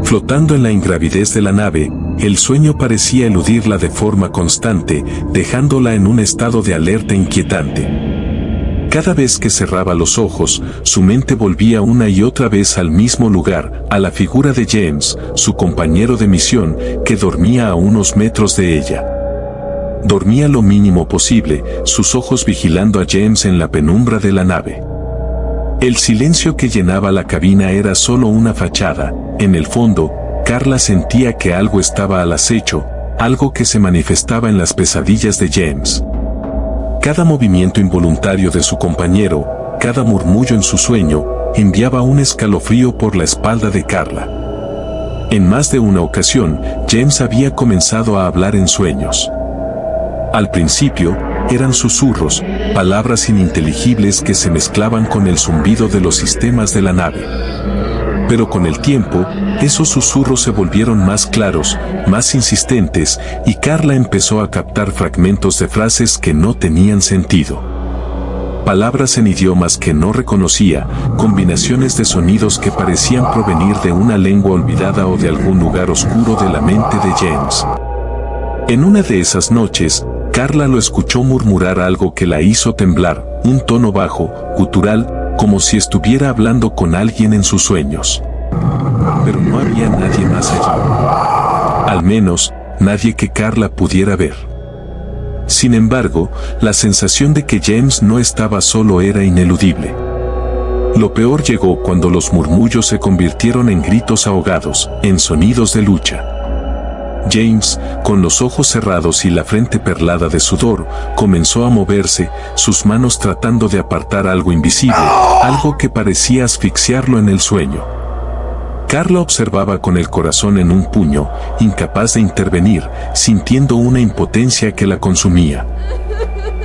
Flotando en la ingravidez de la nave, el sueño parecía eludirla de forma constante, dejándola en un estado de alerta inquietante. Cada vez que cerraba los ojos, su mente volvía una y otra vez al mismo lugar, a la figura de James, su compañero de misión, que dormía a unos metros de ella. Dormía lo mínimo posible, sus ojos vigilando a James en la penumbra de la nave. El silencio que llenaba la cabina era solo una fachada. En el fondo, Carla sentía que algo estaba al acecho, algo que se manifestaba en las pesadillas de James. Cada movimiento involuntario de su compañero, cada murmullo en su sueño, enviaba un escalofrío por la espalda de Carla. En más de una ocasión, James había comenzado a hablar en sueños. Al principio, eran susurros, palabras ininteligibles que se mezclaban con el zumbido de los sistemas de la nave. Pero con el tiempo, esos susurros se volvieron más claros, más insistentes, y Carla empezó a captar fragmentos de frases que no tenían sentido. Palabras en idiomas que no reconocía, combinaciones de sonidos que parecían provenir de una lengua olvidada o de algún lugar oscuro de la mente de James. En una de esas noches, Carla lo escuchó murmurar algo que la hizo temblar, un tono bajo, gutural, como si estuviera hablando con alguien en sus sueños. Pero no había nadie más allí. Al menos, nadie que Carla pudiera ver. Sin embargo, la sensación de que James no estaba solo era ineludible. Lo peor llegó cuando los murmullos se convirtieron en gritos ahogados, en sonidos de lucha. James, con los ojos cerrados y la frente perlada de sudor, comenzó a moverse, sus manos tratando de apartar algo invisible, algo que parecía asfixiarlo en el sueño. Carla observaba con el corazón en un puño, incapaz de intervenir, sintiendo una impotencia que la consumía.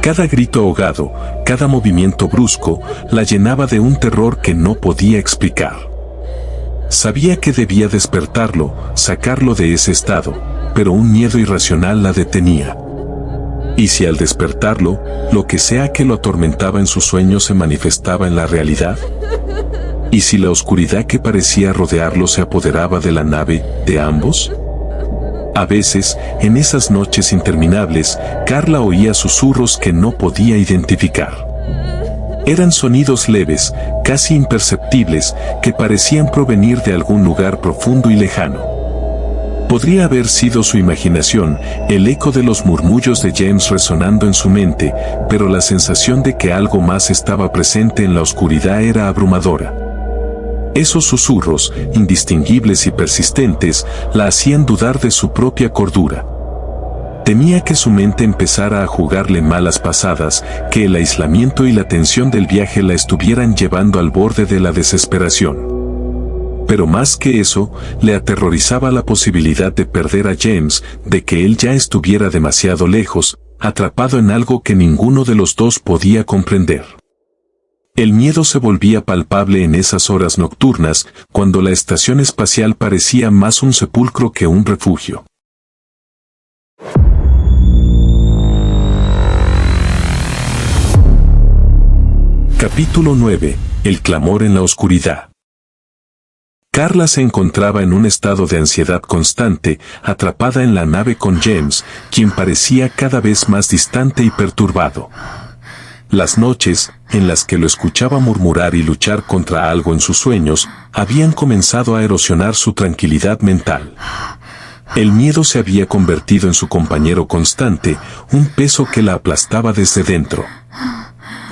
Cada grito ahogado, cada movimiento brusco, la llenaba de un terror que no podía explicar. Sabía que debía despertarlo, sacarlo de ese estado, pero un miedo irracional la detenía. ¿Y si al despertarlo, lo que sea que lo atormentaba en sus sueños se manifestaba en la realidad? ¿Y si la oscuridad que parecía rodearlo se apoderaba de la nave, de ambos? A veces, en esas noches interminables, Carla oía susurros que no podía identificar. Eran sonidos leves, casi imperceptibles, que parecían provenir de algún lugar profundo y lejano. Podría haber sido su imaginación, el eco de los murmullos de James resonando en su mente, pero la sensación de que algo más estaba presente en la oscuridad era abrumadora. Esos susurros, indistinguibles y persistentes, la hacían dudar de su propia cordura. Temía que su mente empezara a jugarle malas pasadas, que el aislamiento y la tensión del viaje la estuvieran llevando al borde de la desesperación. Pero más que eso, le aterrorizaba la posibilidad de perder a James, de que él ya estuviera demasiado lejos, atrapado en algo que ninguno de los dos podía comprender. El miedo se volvía palpable en esas horas nocturnas, cuando la estación espacial parecía más un sepulcro que un refugio. Capítulo 9. El clamor en la oscuridad. Carla se encontraba en un estado de ansiedad constante, atrapada en la nave con James, quien parecía cada vez más distante y perturbado. Las noches, en las que lo escuchaba murmurar y luchar contra algo en sus sueños, habían comenzado a erosionar su tranquilidad mental. El miedo se había convertido en su compañero constante, un peso que la aplastaba desde dentro.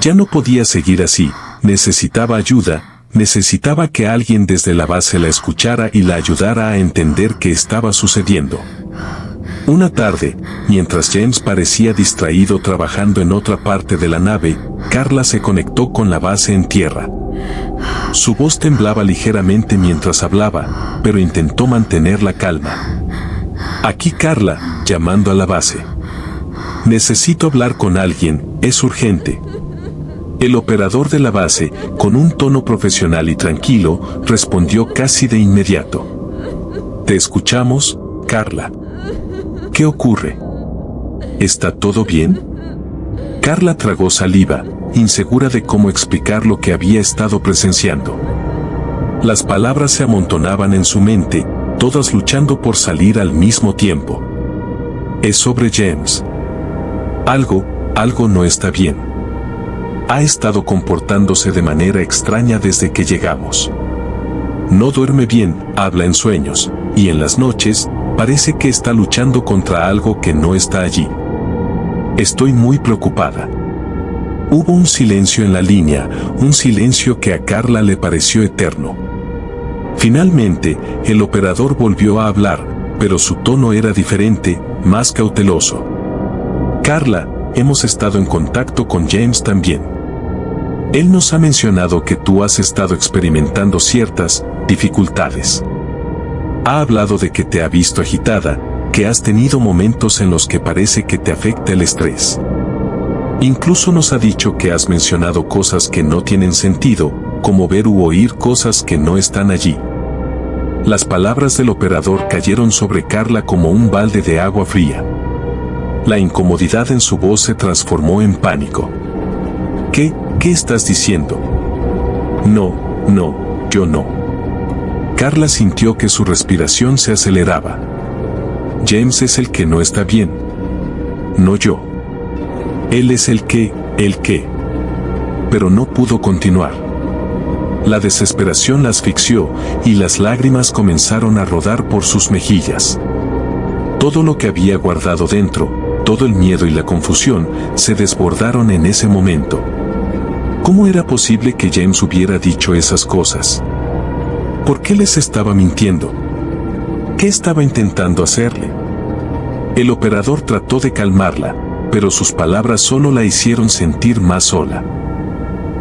Ya no podía seguir así, necesitaba ayuda. Necesitaba que alguien desde la base la escuchara y la ayudara a entender qué estaba sucediendo. Una tarde, mientras James parecía distraído trabajando en otra parte de la nave, Carla se conectó con la base en tierra. Su voz temblaba ligeramente mientras hablaba, pero intentó mantener la calma. Aquí Carla, llamando a la base. Necesito hablar con alguien, es urgente. El operador de la base, con un tono profesional y tranquilo, respondió casi de inmediato. Te escuchamos, Carla. ¿Qué ocurre? ¿Está todo bien? Carla tragó saliva, insegura de cómo explicar lo que había estado presenciando. Las palabras se amontonaban en su mente, todas luchando por salir al mismo tiempo. Es sobre James. Algo no está bien. Ha estado comportándose de manera extraña desde que llegamos. No duerme bien, habla en sueños, y en las noches, parece que está luchando contra algo que no está allí. Estoy muy preocupada. Hubo un silencio en la línea, un silencio que a Carla le pareció eterno. Finalmente, el operador volvió a hablar, pero su tono era diferente, más cauteloso. Carla, hemos estado en contacto con James también. Él nos ha mencionado que tú has estado experimentando ciertas dificultades. Ha hablado de que te ha visto agitada, que has tenido momentos en los que parece que te afecta el estrés. Incluso nos ha dicho que has mencionado cosas que no tienen sentido, como ver u oír cosas que no están allí. Las palabras del operador cayeron sobre Carla como un balde de agua fría. La incomodidad en su voz se transformó en pánico. ¿Qué estás diciendo? No, yo no. Carla sintió que su respiración se aceleraba. James es el que no está bien. No yo. Él es el que. Pero no pudo continuar. La desesperación la asfixió y las lágrimas comenzaron a rodar por sus mejillas. Todo lo que había guardado dentro, todo el miedo y la confusión, se desbordaron en ese momento. ¿Cómo era posible que James hubiera dicho esas cosas? ¿Por qué les estaba mintiendo? ¿Qué estaba intentando hacerle? El operador trató de calmarla, pero sus palabras solo la hicieron sentir más sola.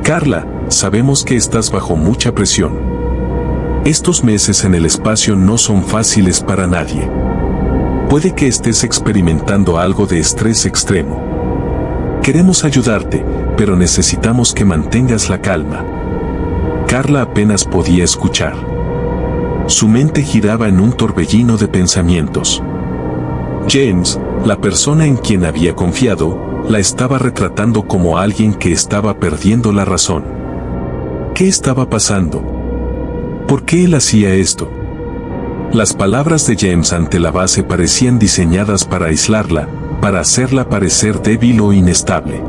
Carla, sabemos que estás bajo mucha presión. Estos meses en el espacio no son fáciles para nadie. Puede que estés experimentando algo de estrés extremo. Queremos ayudarte, pero necesitamos que mantengas la calma. Carla apenas podía escuchar. Su mente giraba en un torbellino de pensamientos. James, la persona en quien había confiado, la estaba retratando como alguien que estaba perdiendo la razón. ¿Qué estaba pasando? ¿Por qué él hacía esto? Las palabras de James ante la base parecían diseñadas para aislarla, para hacerla parecer débil o inestable.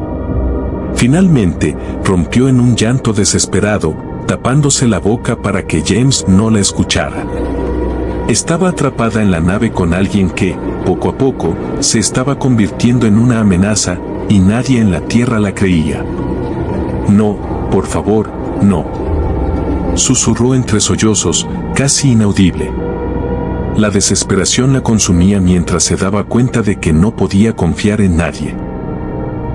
Finalmente, rompió en un llanto desesperado, tapándose la boca para que James no la escuchara. Estaba atrapada en la nave con alguien que, poco a poco, se estaba convirtiendo en una amenaza, y nadie en la Tierra la creía. No, por favor, no. Susurró entre sollozos, casi inaudible. La desesperación la consumía mientras se daba cuenta de que no podía confiar en nadie.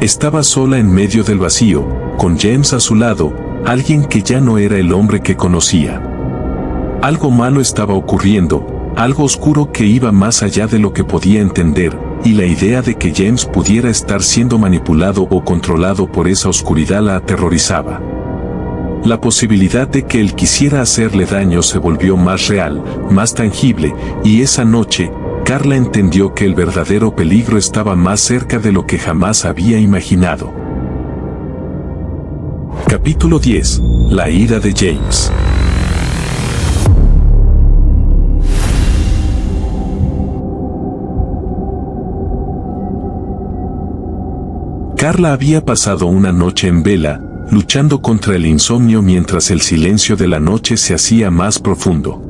Estaba sola en medio del vacío, con James a su lado, alguien que ya no era el hombre que conocía. Algo malo estaba ocurriendo, algo oscuro que iba más allá de lo que podía entender, y la idea de que James pudiera estar siendo manipulado o controlado por esa oscuridad la aterrorizaba. La posibilidad de que él quisiera hacerle daño se volvió más real, más tangible, y esa noche, Carla entendió que el verdadero peligro estaba más cerca de lo que jamás había imaginado. Capítulo 10. La ira de James. Carla había pasado una noche en vela, luchando contra el insomnio mientras el silencio de la noche se hacía más profundo.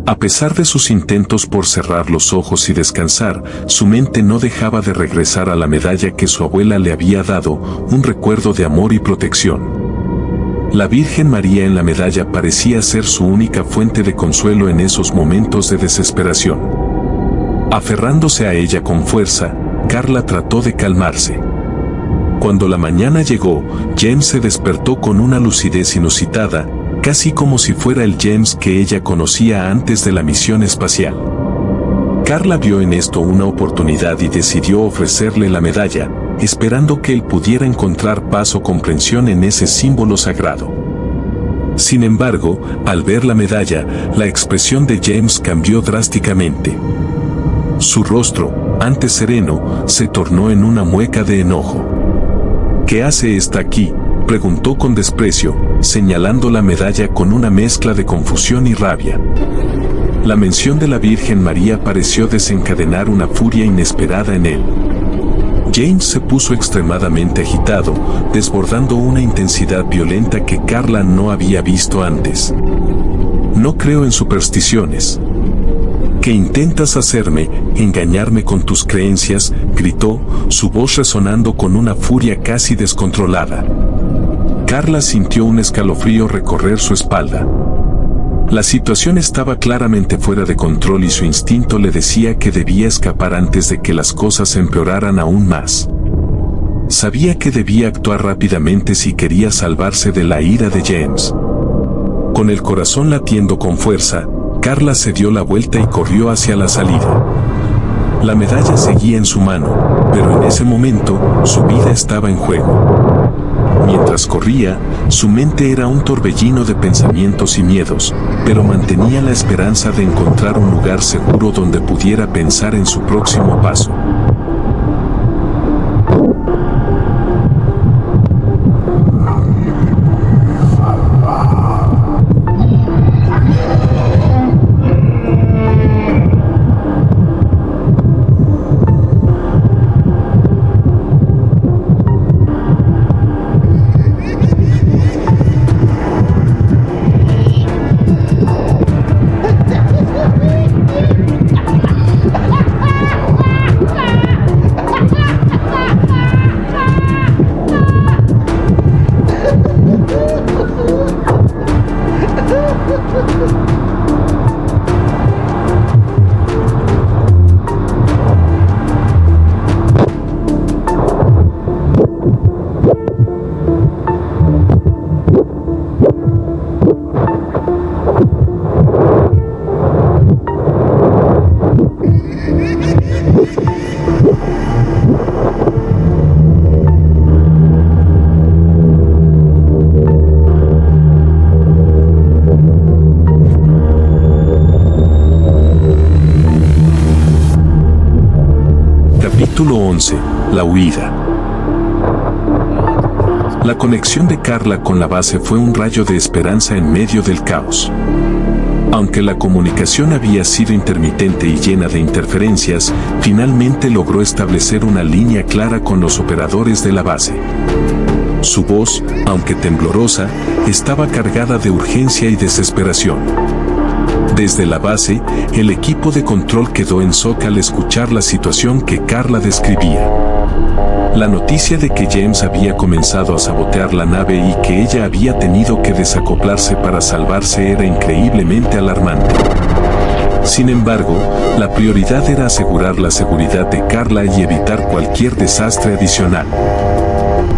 A pesar de sus intentos por cerrar los ojos y descansar, su mente no dejaba de regresar a la medalla que su abuela le había dado, un recuerdo de amor y protección. La Virgen María en la medalla parecía ser su única fuente de consuelo en esos momentos de desesperación. Aferrándose a ella con fuerza, Carla trató de calmarse. Cuando la mañana llegó, James se despertó con una lucidez inusitada, casi como si fuera el James que ella conocía antes de la misión espacial. Carla vio en esto una oportunidad y decidió ofrecerle la medalla, esperando que él pudiera encontrar paz o comprensión en ese símbolo sagrado. Sin embargo, al ver la medalla, la expresión de James cambió drásticamente. Su rostro, antes sereno, se tornó en una mueca de enojo. ¿Qué hace esta aquí?, preguntó con desprecio, señalando la medalla con una mezcla de confusión y rabia. La mención de la Virgen María pareció desencadenar una furia inesperada en él. James se puso extremadamente agitado, desbordando una intensidad violenta que Carla no había visto antes. No creo en supersticiones. ¿Qué intentas hacerme, engañarme con tus creencias?, gritó, su voz resonando con una furia casi descontrolada. Carla sintió un escalofrío recorrer su espalda. La situación estaba claramente fuera de control y su instinto le decía que debía escapar antes de que las cosas empeoraran aún más. Sabía que debía actuar rápidamente si quería salvarse de la ira de James. Con el corazón latiendo con fuerza, Carla se dio la vuelta y corrió hacia la salida. La medalla seguía en su mano, pero en ese momento, su vida estaba en juego. Mientras corría, su mente era un torbellino de pensamientos y miedos, pero mantenía la esperanza de encontrar un lugar seguro donde pudiera pensar en su próximo paso. Capítulo 11. La huida. La conexión de Carla con la base fue un rayo de esperanza en medio del caos. Aunque la comunicación había sido intermitente y llena de interferencias, finalmente logró establecer una línea clara con los operadores de la base. Su voz, aunque temblorosa, estaba cargada de urgencia y desesperación. Desde la base, el equipo de control quedó en shock al escuchar la situación que Carla describía. La noticia de que James había comenzado a sabotear la nave y que ella había tenido que desacoplarse para salvarse era increíblemente alarmante. Sin embargo, la prioridad era asegurar la seguridad de Carla y evitar cualquier desastre adicional.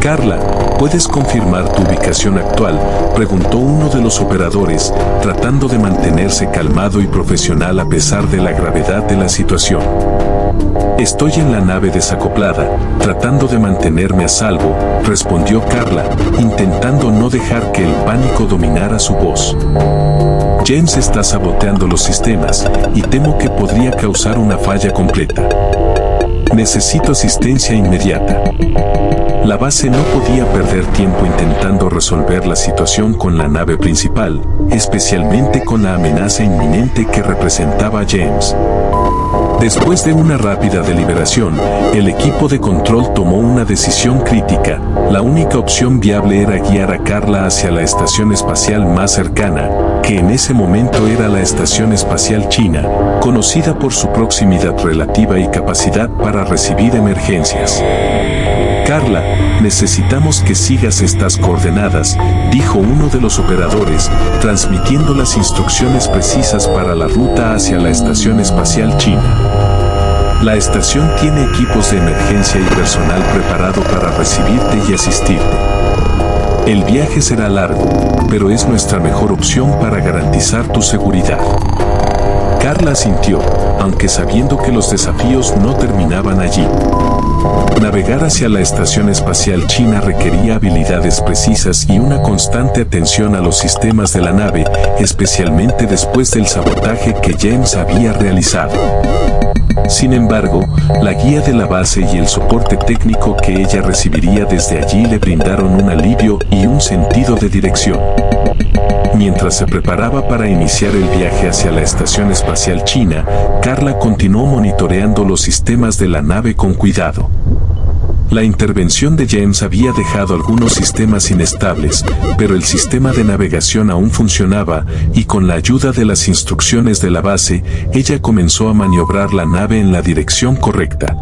Carla, ¿puedes confirmar tu ubicación actual?, preguntó uno de los operadores, tratando de mantenerse calmado y profesional a pesar de la gravedad de la situación. Estoy en la nave desacoplada, tratando de mantenerme a salvo, respondió Carla, intentando no dejar que el pánico dominara su voz. James está saboteando los sistemas, y temo que podría causar una falla completa. necesito asistencia inmediata. La base no podía perder tiempo intentando resolver la situación con la nave principal, especialmente con la amenaza inminente que representaba James. Después de una rápida deliberación, el equipo de control tomó una decisión crítica. La única opción viable era guiar a Carla hacia la estación espacial más cercana, que en ese momento era la Estación Espacial China, conocida por su proximidad relativa y capacidad para recibir emergencias. Carla, necesitamos que sigas estas coordenadas, dijo uno de los operadores, transmitiendo las instrucciones precisas para la ruta hacia la Estación Espacial China. La estación tiene equipos de emergencia y personal preparado para recibirte y asistirte. El viaje será largo, pero es nuestra mejor opción para garantizar tu seguridad. Carla asintió, aunque sabiendo que los desafíos no terminaban allí. Navegar hacia la Estación Espacial China requería habilidades precisas y una constante atención a los sistemas de la nave, especialmente después del sabotaje que James había realizado. Sin embargo, la guía de la base y el soporte técnico que ella recibiría desde allí le brindaron un alivio y un sentido de dirección. Mientras se preparaba para iniciar el viaje hacia la Estación Espacial China, Carla continuó monitoreando los sistemas de la nave con cuidado. La intervención de James había dejado algunos sistemas inestables, pero el sistema de navegación aún funcionaba, y con la ayuda de las instrucciones de la base, ella comenzó a maniobrar la nave en la dirección correcta.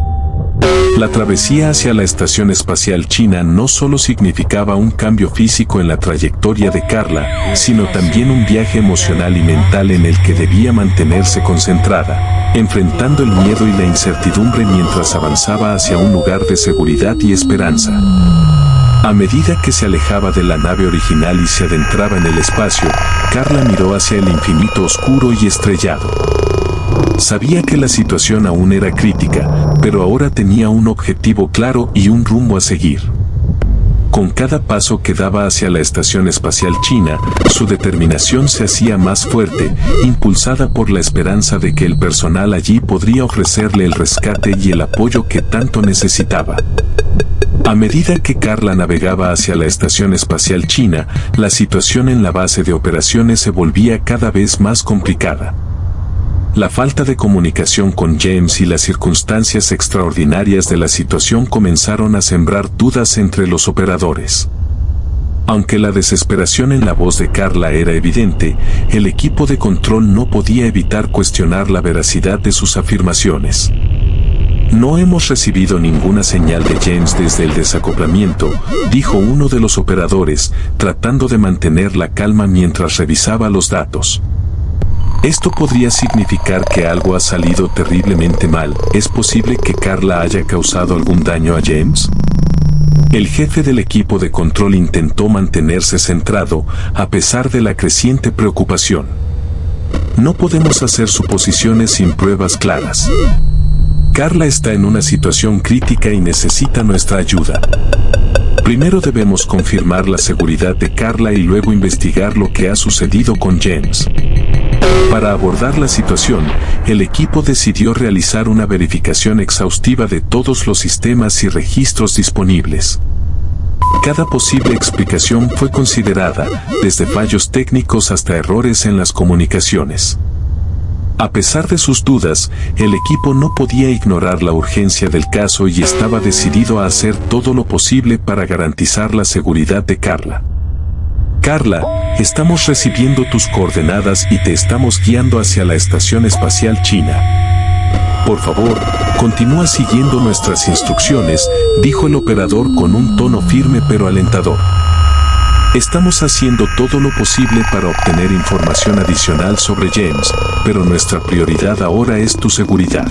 La travesía hacia la Estación Espacial China no solo significaba un cambio físico en la trayectoria de Carla, sino también un viaje emocional y mental en el que debía mantenerse concentrada, enfrentando el miedo y la incertidumbre mientras avanzaba hacia un lugar de seguridad y esperanza. A medida que se alejaba de la nave original y se adentraba en el espacio, Carla miró hacia el infinito oscuro y estrellado. Sabía que la situación aún era crítica, pero ahora tenía un objetivo claro y un rumbo a seguir. Con cada paso que daba hacia la Estación Espacial China, su determinación se hacía más fuerte, impulsada por la esperanza de que el personal allí podría ofrecerle el rescate y el apoyo que tanto necesitaba. A medida que Carla navegaba hacia la Estación Espacial China, la situación en la base de operaciones se volvía cada vez más complicada. La falta de comunicación con James y las circunstancias extraordinarias de la situación comenzaron a sembrar dudas entre los operadores. Aunque la desesperación en la voz de Carla era evidente, el equipo de control no podía evitar cuestionar la veracidad de sus afirmaciones. No hemos recibido ninguna señal de James desde el desacoplamiento, dijo uno de los operadores, tratando de mantener la calma mientras revisaba los datos. Esto podría significar que algo ha salido terriblemente mal. ¿Es posible que Carla haya causado algún daño a James? El jefe del equipo de control intentó mantenerse centrado, a pesar de la creciente preocupación. No podemos hacer suposiciones sin pruebas claras. Carla está en una situación crítica y necesita nuestra ayuda. Primero debemos confirmar la seguridad de Carla y luego investigar lo que ha sucedido con James. Para abordar la situación, el equipo decidió realizar una verificación exhaustiva de todos los sistemas y registros disponibles. Cada posible explicación fue considerada, desde fallos técnicos hasta errores en las comunicaciones. A pesar de sus dudas, el equipo no podía ignorar la urgencia del caso y estaba decidido a hacer todo lo posible para garantizar la seguridad de Carla. Carla, estamos recibiendo tus coordenadas y te estamos guiando hacia la Estación Espacial China. Por favor, continúa siguiendo nuestras instrucciones, dijo el operador con un tono firme pero alentador. Estamos haciendo todo lo posible para obtener información adicional sobre James, pero nuestra prioridad ahora es tu seguridad.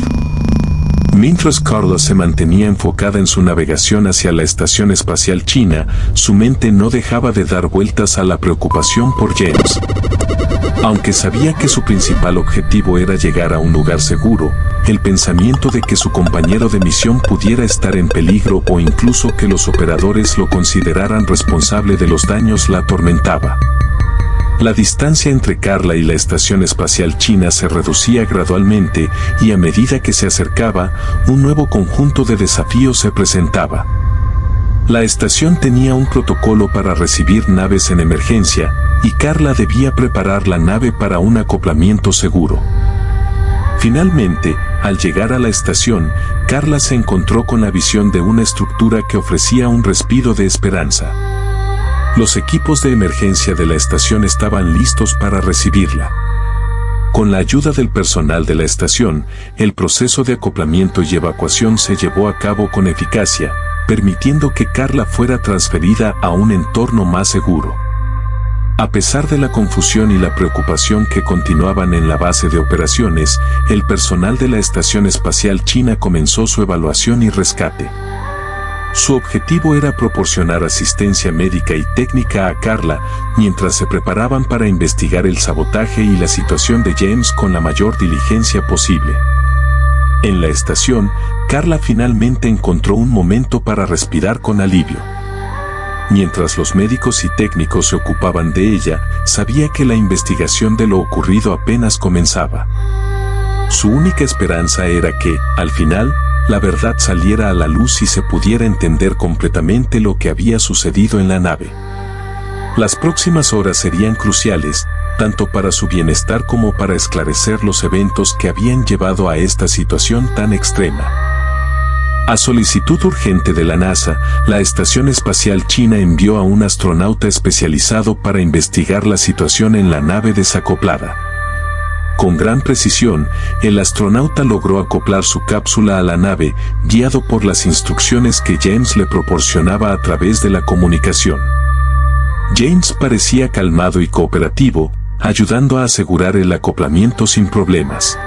Mientras Carla se mantenía enfocada en su navegación hacia la Estación Espacial China, su mente no dejaba de dar vueltas a la preocupación por James. Aunque sabía que su principal objetivo era llegar a un lugar seguro, el pensamiento de que su compañero de misión pudiera estar en peligro o incluso que los operadores lo consideraran responsable de los daños la atormentaba. La distancia entre Carla y la estación espacial china se reducía gradualmente y a medida que se acercaba, un nuevo conjunto de desafíos se presentaba. La estación tenía un protocolo para recibir naves en emergencia, y Carla debía preparar la nave para un acoplamiento seguro. Finalmente, al llegar a la estación, Carla se encontró con la visión de una estructura que ofrecía un respiro de esperanza. Los equipos de emergencia de la estación estaban listos para recibirla. Con la ayuda del personal de la estación, el proceso de acoplamiento y evacuación se llevó a cabo con eficacia, permitiendo que Carla fuera transferida a un entorno más seguro. A pesar de la confusión y la preocupación que continuaban en la base de operaciones, el personal de la Estación Espacial China comenzó su evaluación y rescate. Su objetivo era proporcionar asistencia médica y técnica a Carla, mientras se preparaban para investigar el sabotaje y la situación de James con la mayor diligencia posible. En la estación, Carla finalmente encontró un momento para respirar con alivio. Mientras los médicos y técnicos se ocupaban de ella, sabía que la investigación de lo ocurrido apenas comenzaba. Su única esperanza era que, al final, la verdad saliera a la luz y se pudiera entender completamente lo que había sucedido en la nave. Las próximas horas serían cruciales, tanto para su bienestar como para esclarecer los eventos que habían llevado a esta situación tan extrema. A solicitud urgente de la NASA, la Estación Espacial China envió a un astronauta especializado para investigar la situación en la nave desacoplada. Con gran precisión, el astronauta logró acoplar su cápsula a la nave, guiado por las instrucciones que James le proporcionaba a través de la comunicación. James parecía calmado y cooperativo, ayudando a asegurar el acoplamiento sin problemas.